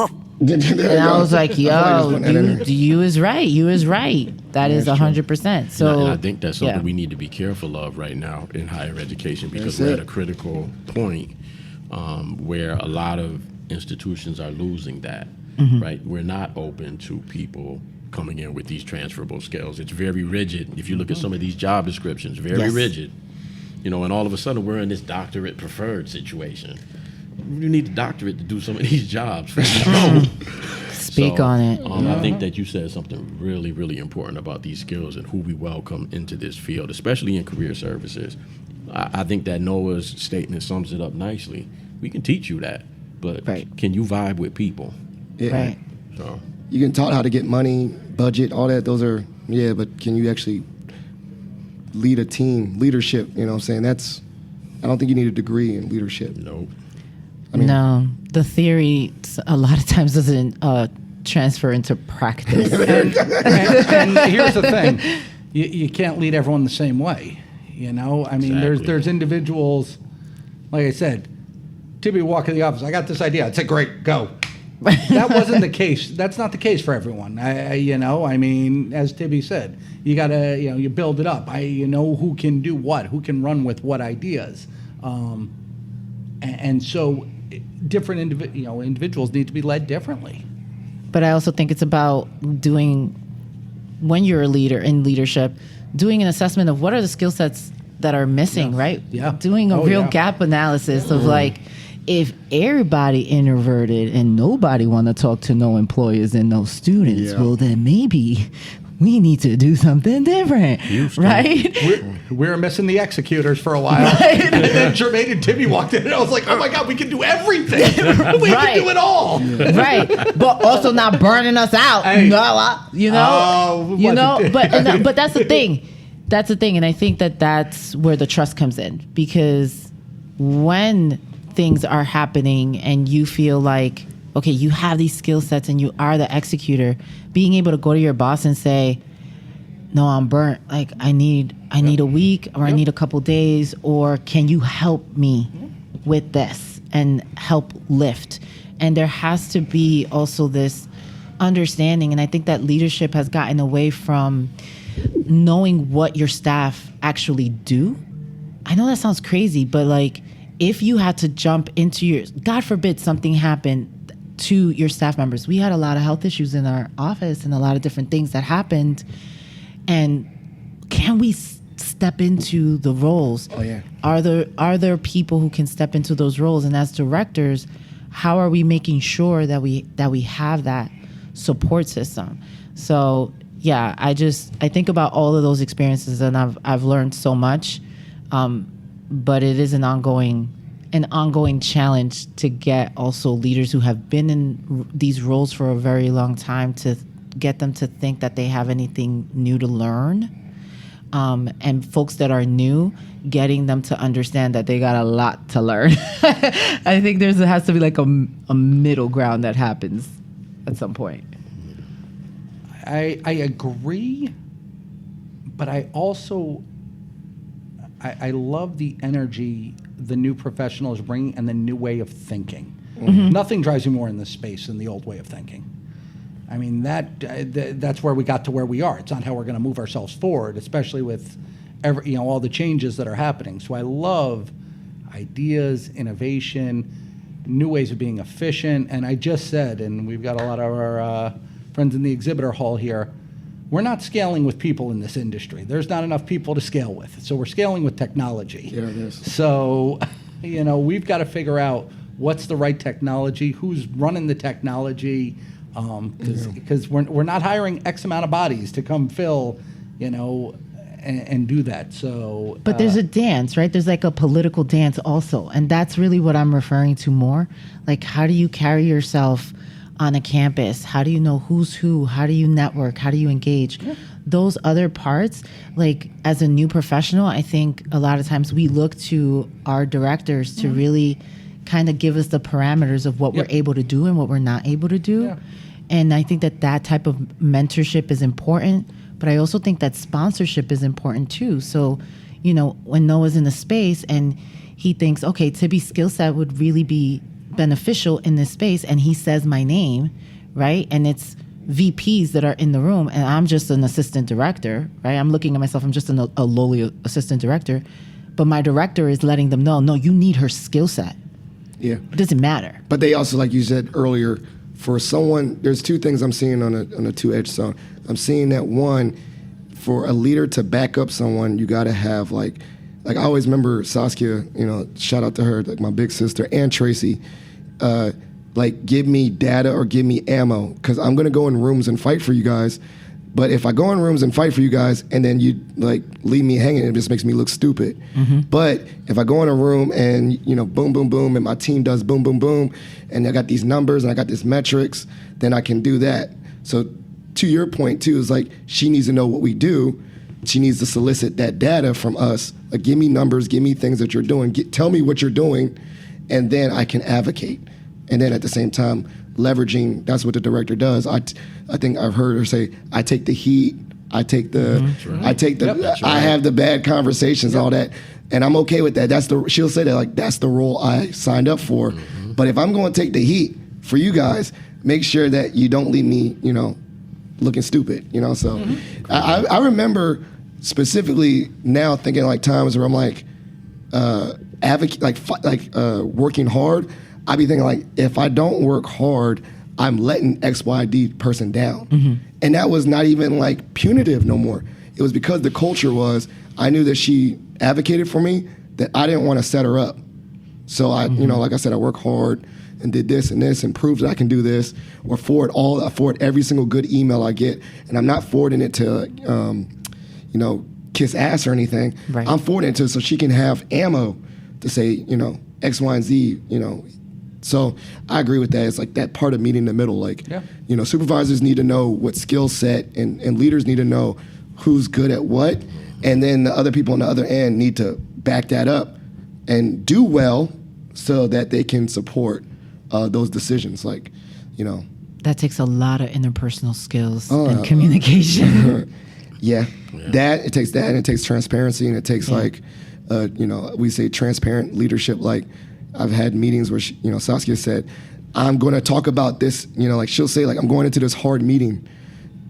And I was like, yo, you is right. You is right. That is 100%. So And I think that's something we need to be careful of right now in higher education, because That's we're it. at a critical point where a lot of institutions are losing that, right? We're not open to people coming in with these transferable skills. It's very rigid. If you look at some of these job descriptions, very rigid. And all of a sudden we're in this doctorate preferred situation. You need a doctorate to do some of these jobs. speak on it. I think that you said something really, really important about these skills and who we welcome into this field, especially in career services. I think that Noah's statement sums it up nicely. We can teach you that, but Right. can you vibe with people? Yeah. Right. So You can taught how to get money, budget, all that. Those are, yeah, but can you actually lead a team, leadership? You know what I'm saying? I don't think you need a degree in leadership. nope. No, the theory a lot of times doesn't transfer into practice. And here's the thing, you can't lead everyone the same way. You know, I mean, Exactly. there's individuals, like I said, Tibby walk in the office, I got this idea. I'd say, great, go. That wasn't the case. That's not the case for everyone. I mean, as Tibby said, you gotta, you build it up. You know who can do what, who can run with what ideas, and so different individuals need to be led differently. But I also think it's about doing, when you're a leader in leadership, doing an assessment of what are the skill sets that are missing, right? Yeah. Doing a real gap analysis of like, if everybody introverted and nobody want to talk to no employers and no students, well, then maybe we need to do something different, right? We were missing the executors for a while. And then Jermaine and Tibby walked in, and I was like, oh my God, we can do everything. We can do it all. Right, but also not burning us out. Hey. But that's the thing. That's the thing, and I think that's where the trust comes in, because when things are happening and you feel like, okay, you have these skill sets and you are the executor, being able to go to your boss and say, no, I'm burnt. Like I need a week, or I need a couple days, or can you help me with this and help lift? And there has to be also this understanding. And I think that leadership has gotten away from knowing what your staff actually do. I know that sounds crazy, but like, if you had to jump into God forbid something happened to your staff members. We had a lot of health issues in our office and a lot of different things that happened. And can we step into the roles? Oh, yeah. Are there people who can step into those roles? And as directors, how are we making sure that we have that support system? So yeah, I think about all of those experiences, and I've learned so much. But it is an ongoing challenge to get also leaders who have been in these roles for a very long time, to get them to think that they have anything new to learn. And folks that are new, getting them to understand that they got a lot to learn. I think there has to be like a middle ground that happens at some point. I agree, but I also I love the energy the new professionals bring and the new way of thinking. Mm-hmm. Nothing drives me more in this space than the old way of thinking. I mean, that's where we got to where we are. It's not how we're going to move ourselves forward, especially with all the changes that are happening. So I love ideas, innovation, new ways of being efficient. And I just said, and we've got a lot of our friends in the exhibitor hall here, we're not scaling with people in this industry. There's not enough people to scale with. So we're scaling with technology. Yeah, it is. So, we've got to figure out what's the right technology, who's running the technology, because we're not hiring X amount of bodies to come fill, and do that. So, but there's a dance, right? There's like a political dance also, and that's really what I'm referring to more. Like, how do you carry yourself on a campus? How do you know who's who? How do you network? How do you engage? Yeah. Those other parts, like as a new professional, I think a lot of times we look to our directors to really kind of give us the parameters of what we're able to do and what we're not able to do. Yeah. And I think that type of mentorship is important, but I also think that sponsorship is important too. So, when Noah's in the space and he thinks, okay, Tibby's skill set would really be beneficial in this space, and he says my name, right? And it's VPs that are in the room, and I'm just an assistant director, right? I'm looking at myself, I'm just a lowly assistant director, but my director is letting them know, no, you need her skill set. Yeah. It doesn't matter. But they also, like you said earlier, for someone, there's two things I'm seeing on a two-edged sword. I'm seeing that one, for a leader to back up someone, you got to have like I always remember Saskia, shout out to her, like my big sister, and Tracy, give me data or give me ammo, because I'm going to go in rooms and fight for you guys, But if I go in rooms and fight for you guys and then you like leave me hanging, it just makes me look stupid. But if I go in a room and, you know, boom, boom, boom, and my team does boom, boom, boom, and I got these numbers and I got these metrics, then I can do that. So to your point too, is like she needs to know what we do. She needs to solicit that data from us. Like, give me numbers, give me things that you're doing, tell me what you're doing, and then I can advocate. And then at the same time, leveraging, that's what the director does. I think I've heard her say, I take the heat, I take the, I have the bad conversations, all that, and I'm okay with that. She'll say that, like, that's the role I signed up for. But if I'm going to take the heat for you guys, make sure that you don't leave me, you know, looking stupid, you know. So I remember specifically now thinking like times where I'm like working hard. I'd be thinking like, if I don't work hard, I'm letting XYD person down. And that was not even like punitive no more. It was because the culture was, I knew that she advocated for me, that I didn't want to set her up. So I, you know, like I said, I work hard and did this and this and proved that I can do this, or I forward every single good email I get. And I'm not forwarding it to, you know, kiss ass or anything. Right. I'm forwarding it to her so she can have ammo to say, you know, X, Y, and Z, you know. So I agree with that. It's like that part of meeting in the middle. Like, you know, supervisors need to know what skill set and leaders need to know who's good at what. And then the other people on the other end need to back that up and do well so that they can support those decisions. Like, you know. That takes a lot of interpersonal skills and communication. It takes that, and it takes transparency, and it takes like, you know, we say transparent leadership. Like, I've had meetings where, you know, Saskia said, I'm going to talk about this, you know, like she'll say, like, I'm going into this hard meeting.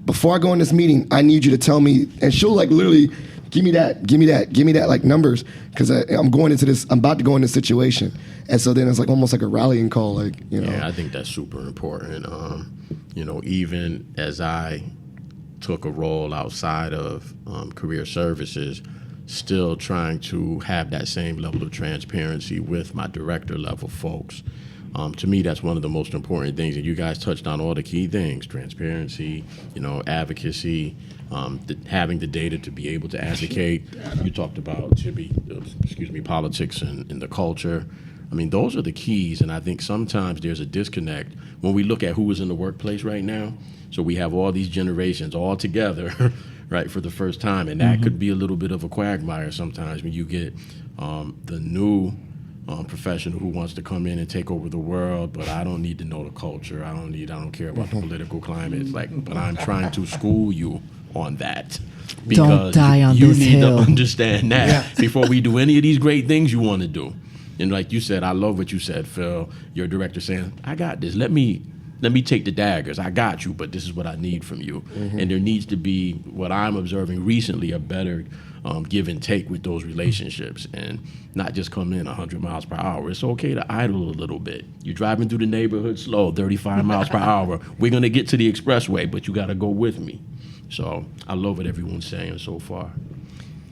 Before I go in this meeting, I need you to tell me, and she'll like literally give me that like numbers, because I'm going into this, I'm about to go in this situation. And so then it's like almost like a rallying call, like, you know. Yeah, I think that's super important. You know, even as I took a role outside of career services, still trying to have that same level of transparency with my director level folks. To me, that's one of the most important things, and you guys touched on all the key things: transparency, you know, advocacy, having the data to be able to advocate. You talked about politics and the culture. I mean, those are the keys, and I think sometimes there's a disconnect when we look at who is in the workplace right now. So we have all these generations all together, right, for the first time, and that could be a little bit of a quagmire sometimes when you get the new professional who wants to come in and take over the world, but I don't need to know the culture. I don't care about the political climate. It's like, but I'm trying to school you on that. Because don't die on you this need hill. to understand that before we do any of these great things you want to do. And like you said, I love what you said, Phil. Your director saying, I got this. Let me take the daggers. I got you, but this is what I need from you. And there needs to be, what I'm observing recently, a better give and take with those relationships, and not just come in 100 miles per hour. It's okay to idle a little bit. You're driving through the neighborhood slow, 35 miles per hour. We're going to get to the expressway, but you got to go with me. So I love what everyone's saying so far.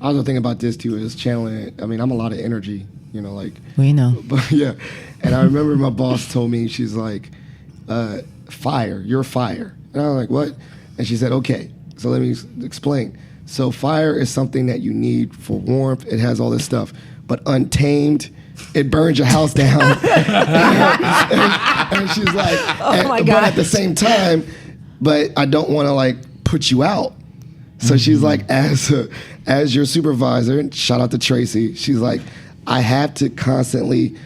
I also think about this too, is channeling. I mean, I'm a lot of energy, you know, like. We know. But yeah. And I remember my boss told me, she's like, fire, you're fire. And I was like, what? And she said, okay, so let me explain. So fire is something that you need for warmth. It has all this stuff. But untamed, it burns your house down. and she's like, oh my God. But at the same time, but I don't want to like put you out. So she's like, as your supervisor, and shout out to Tracy, she's like, I have to constantly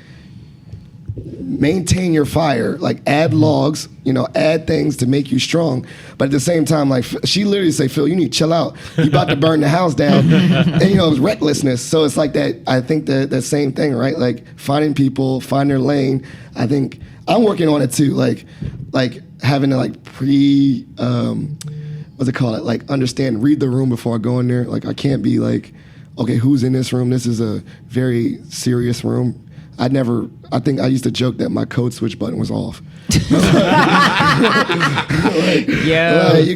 maintain your fire, like add logs, you know, add things to make you strong. But at the same time, like she literally say, Phil, you need to chill out. You about to burn the house down. And you know, it's recklessness. So it's like that, I think that same thing, right? Like finding people, find their lane. I think I'm working on it too. Like having to like what's it called? Like understand, read the room before I go in there. Like I can't be like, okay, who's in this room? This is a very serious room. I think I used to joke that my code switch button was off. You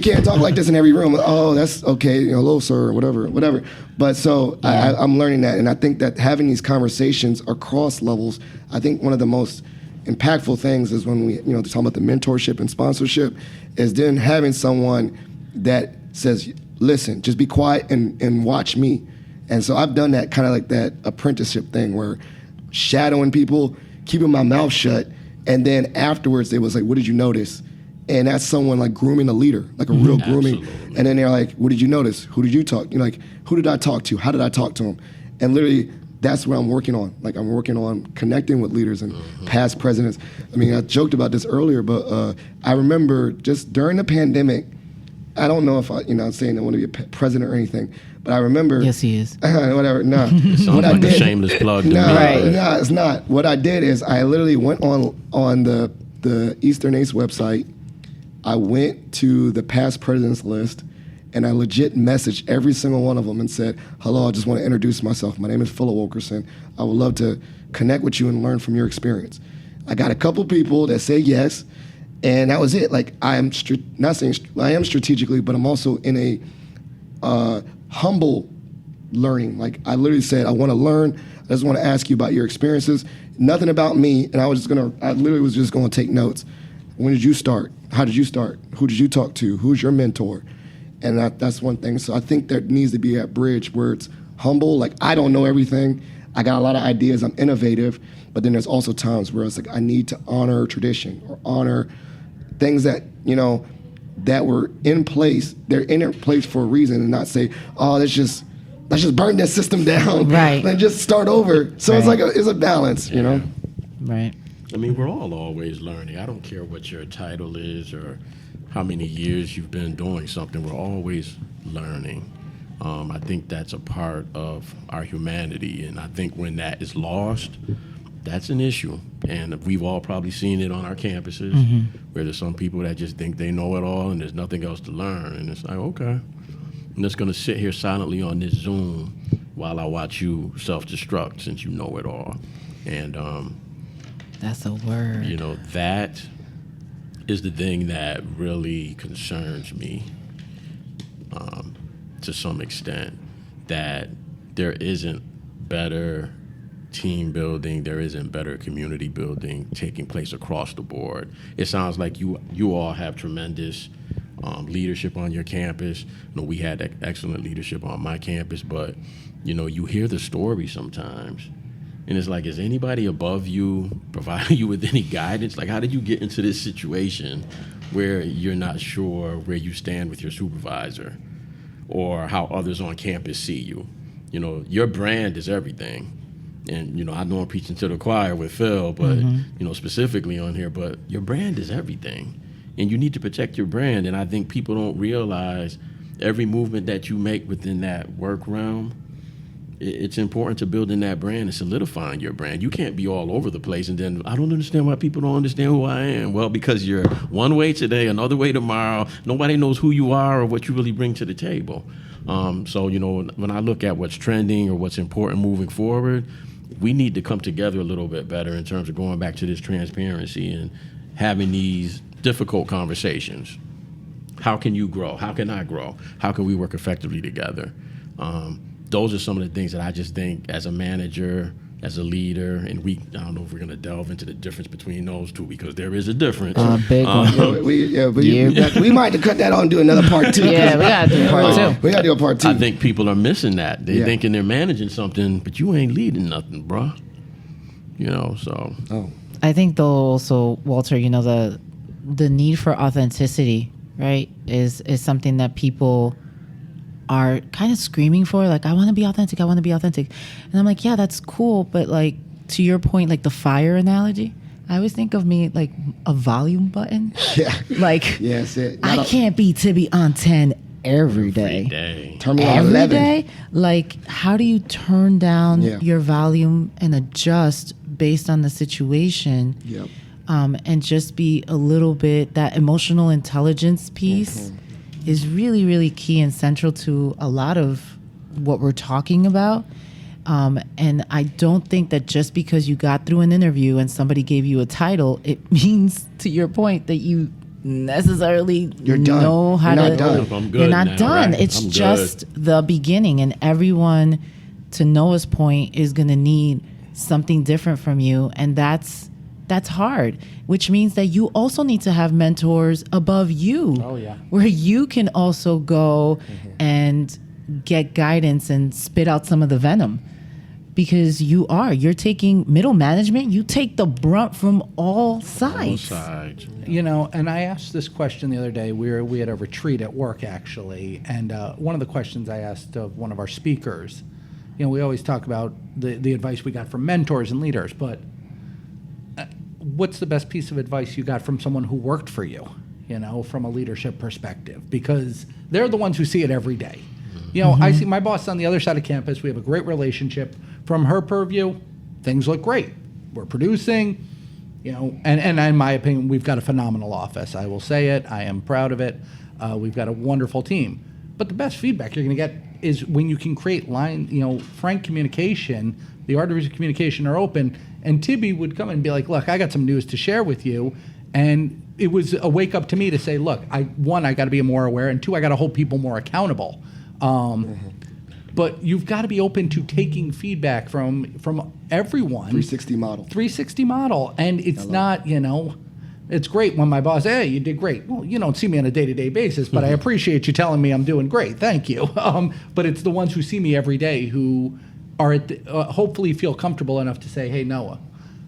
can't talk like this in every room. Oh, that's okay, you know, hello, sir, whatever. But so I'm learning that, and I think that having these conversations across levels, I think one of the most impactful things is when we, you know, talking about the mentorship and sponsorship, is then having someone that says, listen, just be quiet and watch me. And so I've done that kind of like that apprenticeship thing where shadowing people, keeping my mouth shut, and then afterwards they was like, what did you notice? And that's someone like grooming a leader, like a real grooming. Absolutely. And then they're like, what did you notice? Who did you talk? You're like, who did I talk to? How did I talk to him? And literally, that's what I'm working on. Like I'm working on connecting with leaders and past presidents. I mean, I joked about this earlier, but I remember just during the pandemic, I don't know if I'm saying I want to be a president or anything, but I remember. Yes, he is. Whatever. No. It sounds What I like a did. shameless plug to No, me. Right. no, it's not. What I did is I literally went on the Eastern ACE website. I went to the past presidents list, and I legit messaged every single one of them and said, hello, I just want to introduce myself. My name is Philip Wilkerson. I would love to connect with you and learn from your experience. I got a couple people that say yes, and that was it. Like I am not saying I am strategically, but I'm also in a humble learning. Like I literally said, I want to learn. I just want to ask you about your experiences. Nothing about me, and I literally was just going to take notes. When did you start? How did you start? Who did you talk to? Who's your mentor? And that's one thing. So I think there needs to be that bridge where it's humble. Like I don't know everything. I got a lot of ideas. I'm innovative. But then there's also times where it's like I need to honor tradition or honor things that, that were in place. They're in place for a reason, and not say, oh, let's just burn that system down. Right. Let's just start over. So it's like it's a balance, Right. I mean, we're all always learning. I don't care what your title is or how many years you've been doing something. We're always learning. I think that's a part of our humanity, and I think when that is lost, that's an issue. And we've all probably seen it on our campuses, where there's some people that just think they know it all and there's nothing else to learn. And it's like, okay, I'm just going to sit here silently on this Zoom while I watch you self-destruct since you know it all. And That's a word. that is the thing that really concerns me to some extent, that there isn't better team building, there isn't better community building taking place across the board. It sounds like you all have tremendous leadership on your campus. We had excellent leadership on my campus, but you hear the story sometimes. And it's like, is anybody above you providing you with any guidance? Like, how did you get into this situation where you're not sure where you stand with your supervisor or how others on campus see you? Your brand is everything. And, I know I'm preaching to the choir with Phil, but, specifically on here, but your brand is everything. And you need to protect your brand. And I think people don't realize every movement that you make within that work realm, it's important to building that brand and solidifying your brand. You can't be all over the place and then, I don't understand why people don't understand who I am. Well, because you're one way today, another way tomorrow. Nobody knows who you are or what you really bring to the table. So, when I look at what's trending or what's important moving forward, we need to come together a little bit better in terms of going back to this transparency and having these difficult conversations. How can you grow? How can I grow? How can we work effectively together? Those are some of the things that I just think as a manager, as a leader, and I don't know if we're going to delve into the difference between those two because there is a difference. Big one. We might have to cut that on and do another part two. Yeah, we got to do part two. We got to do a part two. I think people are missing that. They're thinking they're managing something, but you ain't leading nothing, bro. So. Oh. I think though also, Walter, the need for authenticity, right, is something that people are kind of screaming for. Like, I want to be authentic. I want to be authentic. And I'm like, yeah, that's cool. But like, to your point, like the fire analogy, I always think of me like a volume button. Yeah. Like, Yes, I can't be Tibby on 10 every day. Turn me on Every 11. day? Like, how do you turn down Yeah. your volume and adjust based on the situation? Yep. And just be a little bit, that emotional intelligence piece is really, really key and central to a lot of what we're talking about. And I don't think that just because you got through an interview and somebody gave you a title, it means, to your point, that you necessarily You're done. know how You're to. not done. I'm good You're not now, done. right? It's I'm just the beginning, and everyone, to Noah's point, is going to need something different from you, and that's that's hard, which means that you also need to have mentors above you. Oh, yeah. Where you can also go and get guidance and spit out some of the venom. Because you're taking middle management, you take the brunt from all sides. Both sides. You know, and I asked this question the other day. We had a retreat at work, actually, and one of the questions I asked of one of our speakers, you know, we always talk about the advice we got from mentors and leaders, but what's the best piece of advice you got from someone who worked for you, you know, from a leadership perspective? Because they're the ones who see it every day. You know, I see my boss on the other side of campus. We have a great relationship. From her purview, things look great. We're producing, you know, and in my opinion, we've got a phenomenal office. I will say it. I am proud of it. We've got a wonderful team. But the best feedback you're going to get is when you can create frank communication. The arteries of communication are open. And Tibby would come and be like, look, I got some news to share with you. And it was a wake up to me to say, look, I got to be more aware, and two, I got to hold people more accountable. But you've got to be open to taking feedback from everyone. 360 model. 360 model. And it's not, you know, it's great when my boss, hey, you did great. Well, you don't see me on a day-to-day basis, but I appreciate you telling me I'm doing great. Thank you. But it's the ones who see me every day who are hopefully feel comfortable enough to say, hey, Noah,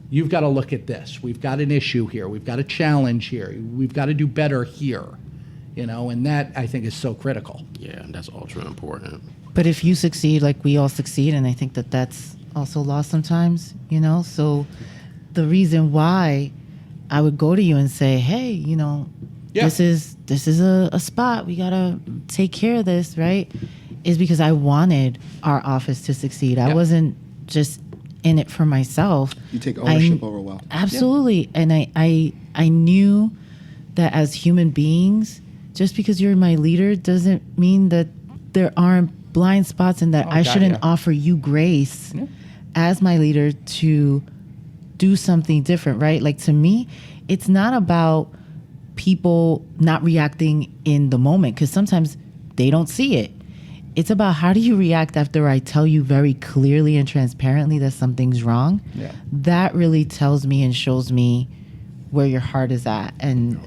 you've got to look at this. We've got an issue here. We've got a challenge here. We've got to do better here. You know, and that, I think, is so critical. Yeah, that's ultra important. But if you succeed, like we all succeed, and I think that that's also lost sometimes, you know? So the reason why I would go to you and say, hey, you know, this is a spot. We got to take care of this, right? Is because I wanted our office to succeed. I wasn't just in it for myself. You take ownership over well. Absolutely. And I knew that as human beings, just because you're my leader doesn't mean that there aren't blind spots and that I shouldn't offer you grace as my leader to do something different, right? Like, to me, it's not about people not reacting in the moment, because sometimes they don't see it. It's about how do you react after I tell you very clearly and transparently that something's wrong. Yeah. That really tells me and shows me where your heart is at and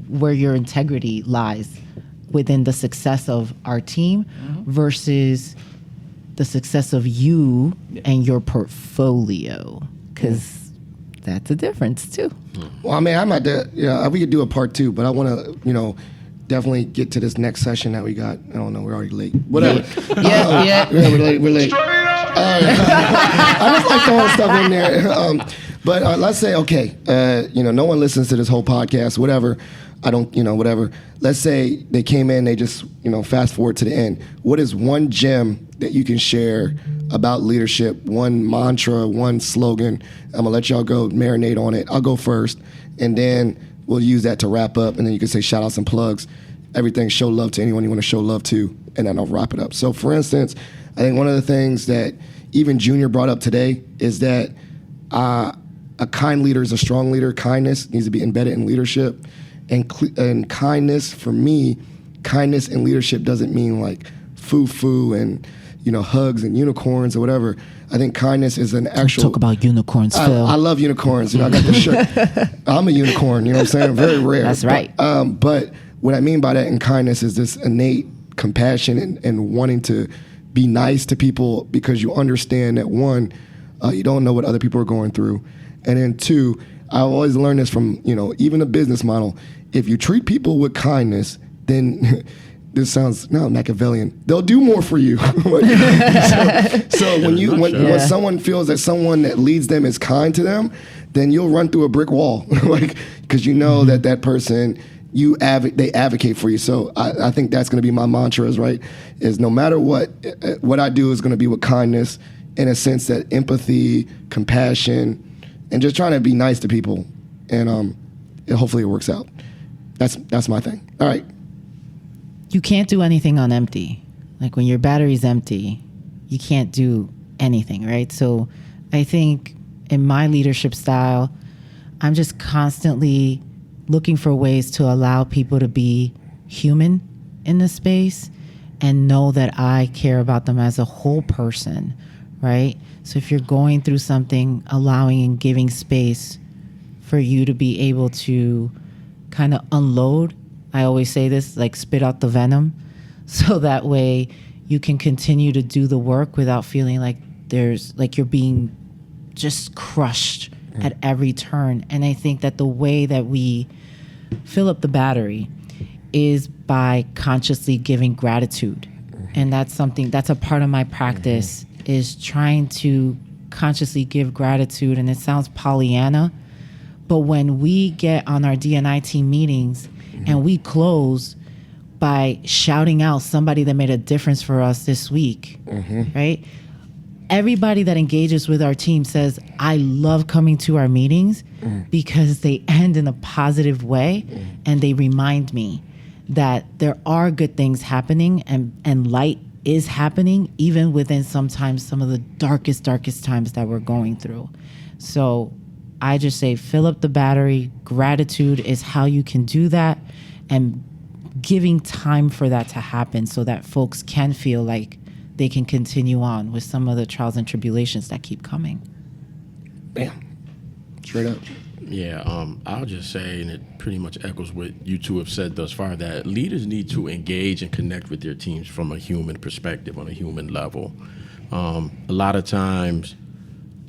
where your integrity lies within the success of our team versus the success of you and your portfolio, because that's a difference too. Well, I mean, I might, we could do a part 2, but I want to, you know, definitely get to this next session that we got. I don't know, we're already late. Whatever. Yeah, we're late. I just like throwing stuff in there. But let's say, okay, you know, no one listens to this whole podcast, whatever. I don't, you know, whatever. Let's say they came in, they just, you know, fast forward to the end. What is one gem that you can share about leadership, one mantra, one slogan? I'm going to let y'all go marinate on it. I'll go first, and then we'll use that to wrap up, and then you can say shout outs and plugs. Everything, show love to anyone you want to show love to, and then I'll wrap it up. So, for instance, I think one of the things that even Junior brought up today is that a kind leader is a strong leader. Kindness needs to be embedded in leadership. And kindness, for me, kindness and leadership doesn't mean like foo-foo and, you know, hugs and unicorns or whatever. I think kindness is an actual... Talk about unicorns, Phil. I love unicorns. You know, I got the shirt. I'm a unicorn, you know what I'm saying? Very rare. That's right. But what I mean by that in kindness is this innate compassion and wanting to be nice to people because you understand that, one, you don't know what other people are going through. And then two, I always learned this from, you know, even a business model. If you treat people with kindness, then this sounds Machiavellian. They'll do more for you. so when someone feels that someone that leads them is kind to them, then you'll run through a brick wall, like, because you know that person they advocate for you. So I think that's going to be my mantra, is no matter what I do is going to be with kindness, in a sense that empathy, compassion, and just trying to be nice to people, and hopefully it works out. That's my thing. All right. You can't do anything on empty. Like when your battery's empty, you can't do anything, right? So I think in my leadership style, I'm just constantly looking for ways to allow people to be human in the space and know that I care about them as a whole person, right? So if you're going through something, allowing and giving space for you to be able to kind of unload. I always say this, like spit out the venom, so that way you can continue to do the work without feeling like you're being just crushed at every turn. And I think that the way that we fill up the battery is by consciously giving gratitude. And that's a part of my practice, is trying to consciously give gratitude. And it sounds Pollyanna, but when we get on our D&I team meetings and we close by shouting out somebody that made a difference for us this week, right? Everybody that engages with our team says, I love coming to our meetings because they end in a positive way and they remind me that there are good things happening and light is happening even within sometimes some of the darkest times that we're going through. So I just say fill up the battery. Gratitude is how you can do that, and giving time for that to happen so that folks can feel like they can continue on with some of the trials and tribulations that keep coming. Bam. Straight up. Yeah, I'll just say, and it pretty much echoes what you two have said thus far, that leaders need to engage and connect with their teams from a human perspective, on a human level. A lot of times,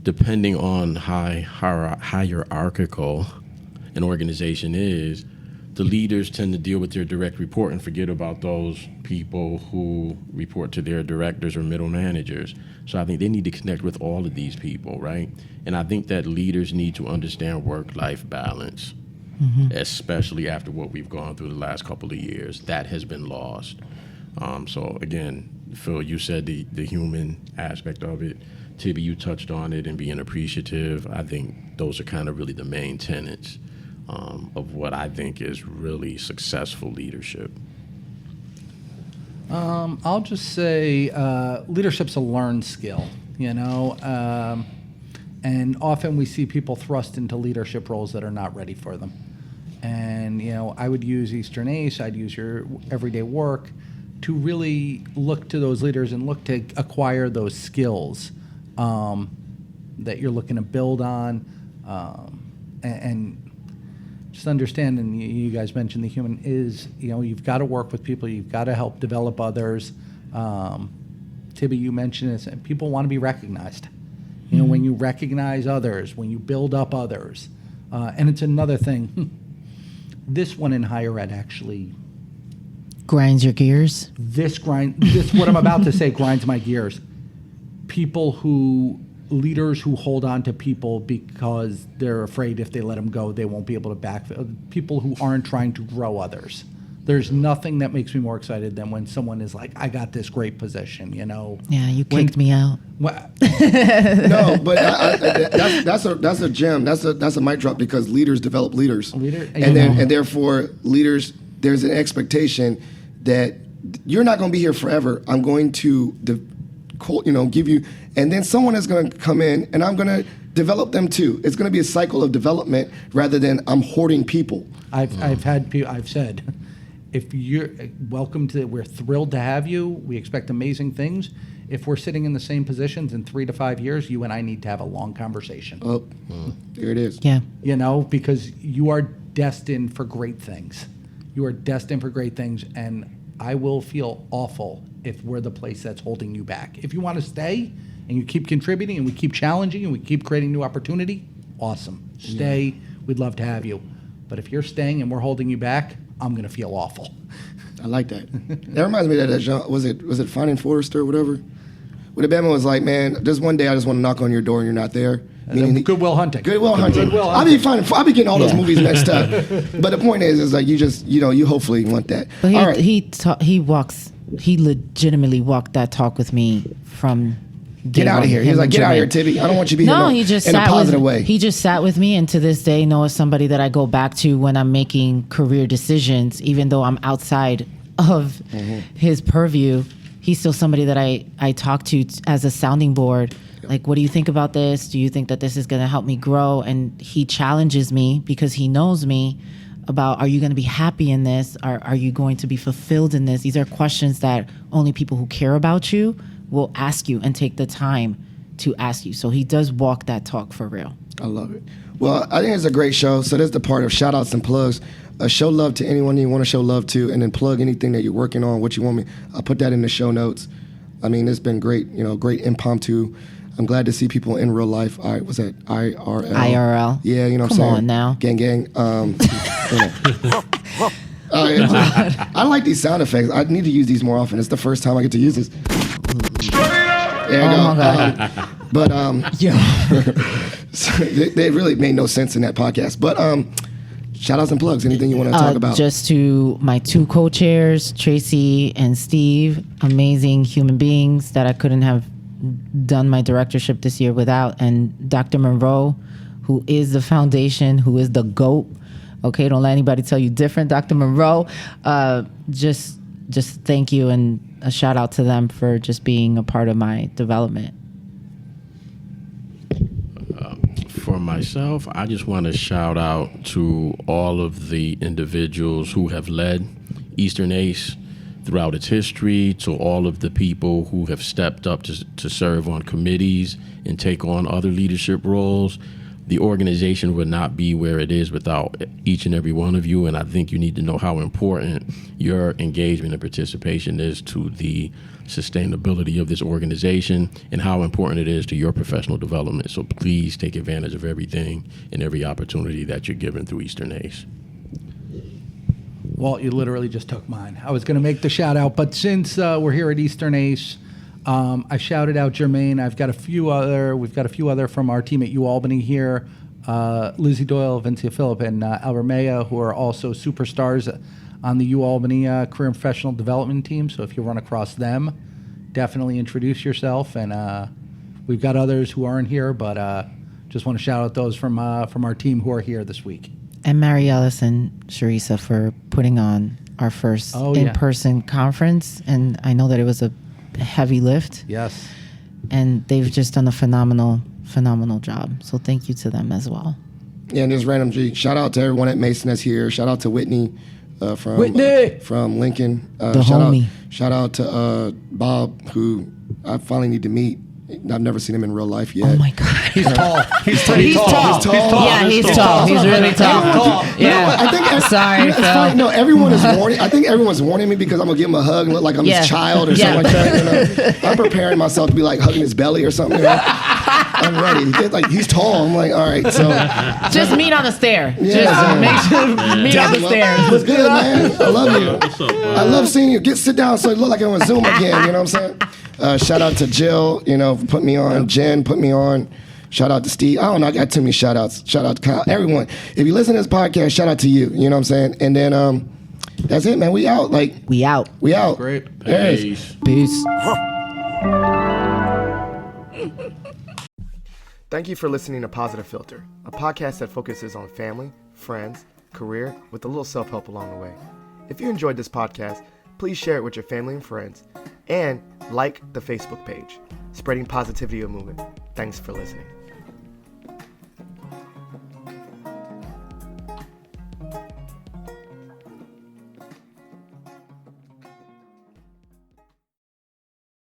depending on how hierarchical an organization is, the leaders tend to deal with their direct report and forget about those people who report to their directors or middle managers. So I think they need to connect with all of these people, right? And I think that leaders need to understand work-life balance, especially after what we've gone through the last couple of years. That has been lost. So again, Phil, you said the human aspect of it. Tibby, you touched on it, and being appreciative. I think those are kind of really the main tenets of what I think is really successful leadership. I'll just say leadership's a learned skill, and often we see people thrust into leadership roles that are not ready for them. And, I would use Eastern ACE, I'd use your everyday work to really look to those leaders and look to acquire those skills that you're looking to build on, and just understand, and you guys mentioned the human is, you've got to work with people, you've got to help develop others. Tibby, you mentioned this, and people want to be recognized. When you recognize others, when you build up others, and it's another thing, this one in higher ed actually Grinds your gears? This what I'm about to say grinds my gears. Leaders who hold on to people because they're afraid if they let them go, they won't be able to backfill. People who aren't trying to grow others. There's nothing that makes me more excited than when someone is like, I got this great position, Yeah, you kicked me out. No, but that's a gem. That's a mic drop, because leaders develop leaders. And therefore leaders, there's an expectation that you're not going to be here forever. I'm going to give you, and then someone is going to come in and I'm going to develop them too. It's going to be a cycle of development rather than I'm hoarding people. I've said, if you're welcome to, we're thrilled to have you. We expect amazing things. If we're sitting in the same positions in 3 to 5 years, you and I need to have a long conversation. Oh, there it is. Yeah. Because you are destined for great things. You are destined for great things, and I will feel awful if we're the place that's holding you back. If you want to stay and you keep contributing and we keep challenging and we keep creating new opportunity, awesome. Stay. Yeah. We'd love to have you. But if you're staying and we're holding you back, I'm going to feel awful. I like that. That reminds me of that was it Finding Forrester or whatever? Where the Batman was like, man, just one day I just want to knock on your door and you're not there. Good Will Hunting. I be getting all those movies mixed up. But the point is like you hopefully want that. But he legitimately walked that talk with me from get out of here. He was like, get out of here, Tibby. I don't want you to be here he just in a positive way. He just sat with me, and to this day, is somebody that I go back to when I'm making career decisions, even though I'm outside of his purview. He's still somebody that I talk to as a sounding board. Like, what do you think about this? Do you think that this is going to help me grow? And he challenges me because he knows me about, are you going to be happy in this? Are you going to be fulfilled in this? These are questions that only people who care about you will ask you and take the time to ask you. So he does walk that talk for real. I love it. Well, I think it's a great show. So that's the part of shout outs and plugs. Show love to anyone you want to show love to, and then plug anything that you're working on, what you want me. I'll put that in the show notes. I mean, it's been great, great impromptu. I'm glad to see people in real life. Was that IRL? IRL. Yeah, you know what I'm Come saying? on now. Gang. I like these sound effects. I need to use these more often. It's the first time I get to use this. There you go. My God. So they really made no sense in that podcast. But shout outs and plugs. Anything you want to talk about? Just to my 2 co-chairs, Tracy and Steve, amazing human beings that I couldn't have done my directorship this year without. And Dr. Monroe, who is the foundation, who is the GOAT. Okay, don't let anybody tell you different. Dr. Monroe, just thank you, and a shout out to them for just being a part of my development. For myself, I just want to shout out to all of the individuals who have led Eastern ACE throughout its history, to all of the people who have stepped up to serve on committees and take on other leadership roles. The organization would not be where it is without each and every one of you, and I think you need to know how important your engagement and participation is to the sustainability of this organization and how important it is to your professional development. So please take advantage of everything and every opportunity that you're given through Eastern ACE. Walt, you literally just took mine. I was going to make the shout out, but since we're here at Eastern ACE, I shouted out Jermaine. We've got a few other from our team at UAlbany here, Lizzie Doyle, Vincia Phillip, and Albert Maya, who are also superstars on the UAlbany Career and Professional Development team. So if you run across them, definitely introduce yourself. And we've got others who aren't here, but just want to shout out those from our team who are here this week. And Mary Ellis and Sharisa for putting on our first in-person conference. And I know that it was a heavy lift. Yes. And they've just done a phenomenal job. So thank you to them as well. Yeah, and there's random G. Shout out to everyone at Mason that's here. Shout out to Whitney from Lincoln. Shout out to Bob, who I finally need to meet. I've never seen him in real life yet. Oh my God. He's tall. He's pretty tall. He's tall. Yeah, he's tall. He's really tall. Yeah. I think Sorry, it's Phil. funny. No, everyone is warning. I think everyone's warning me because I'm gonna give him a hug and look like I'm his child or something like that. I'm preparing myself to be like hugging his belly or something. I'm ready. Like, he's tall. I'm like, all right. So just meet on the stair. Yeah, just make sure meet on the stairs. What's good, man? I love you. What's up, bud? I love seeing you. Sit down so you look like I'm on Zoom again. You know what I'm saying? Shout out to Jill. For putting me on. Jen put me on. Shout out to Steve. I don't know. I got too many shout outs. Shout out to Kyle. Everyone. If you listen to this podcast, shout out to you. You know what I'm saying? And then that's it, man. We out. We out. Great. Peace. Peace. Thank you for listening to Positive Philter, a podcast that focuses on family, friends, career, with a little self-help along the way. If you enjoyed this podcast, please share it with your family and friends, and like the Facebook page, Spreading Positivity of Movement. Thanks for listening.